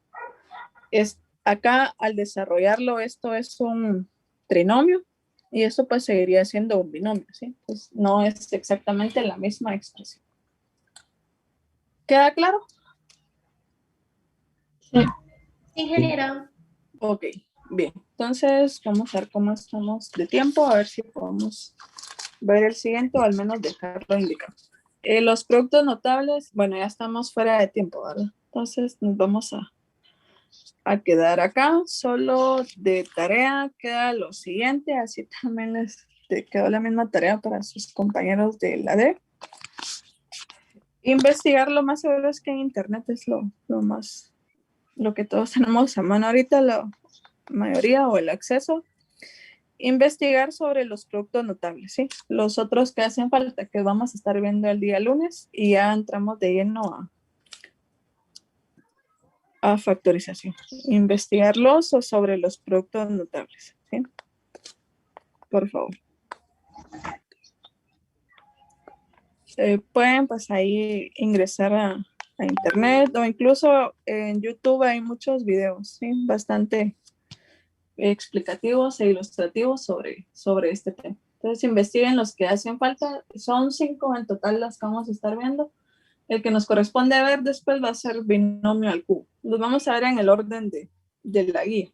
Acá al desarrollarlo, esto es un trinomio y eso pues seguiría siendo un binomio, ¿sí? Pues no es exactamente la misma expresión. ¿Queda claro? Sí, ingeniera. Ok, bien. Entonces vamos a ver cómo estamos de tiempo, a ver si podemos ver el siguiente o al menos dejarlo indicado. Los productos notables, bueno, ya estamos fuera de tiempo, ¿verdad? Entonces nos vamos a quedar acá. Solo de tarea queda lo siguiente, así también les quedó la misma tarea para sus compañeros de la D. Investigar, lo más seguro es que en internet es lo que todos tenemos a mano ahorita, la mayoría o el acceso. Investigar sobre los productos notables, ¿sí? Los otros que hacen falta, que vamos a estar viendo el día lunes y ya entramos de lleno a factorización. Investigarlos o sobre los productos notables, ¿sí? Por favor. Pueden pues ahí ingresar a internet o incluso en YouTube hay muchos videos, ¿sí? Bastante explicativos e ilustrativos sobre este tema. Entonces investiguen los que hacen falta. Son 5 en total las que vamos a estar viendo. El que nos corresponde ver después va a ser binomio al cubo. Los vamos a ver en el orden de la guía.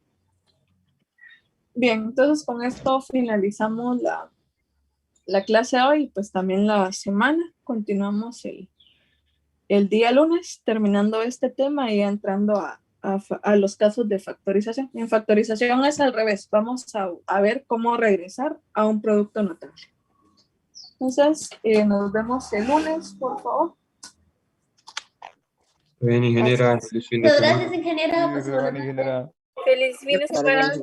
Bien, entonces con esto finalizamos la clase de hoy y pues también la semana. Continuamos el día lunes terminando este tema y entrando a los casos de factorización. En factorización es al revés. Vamos a ver cómo regresar a un producto notable. Entonces, nos vemos el lunes, por favor. Bien, ingeniera. Feliz fin de Muchas semana. gracias, ingeniera. Pues, buenas noches. Feliz fin de semana.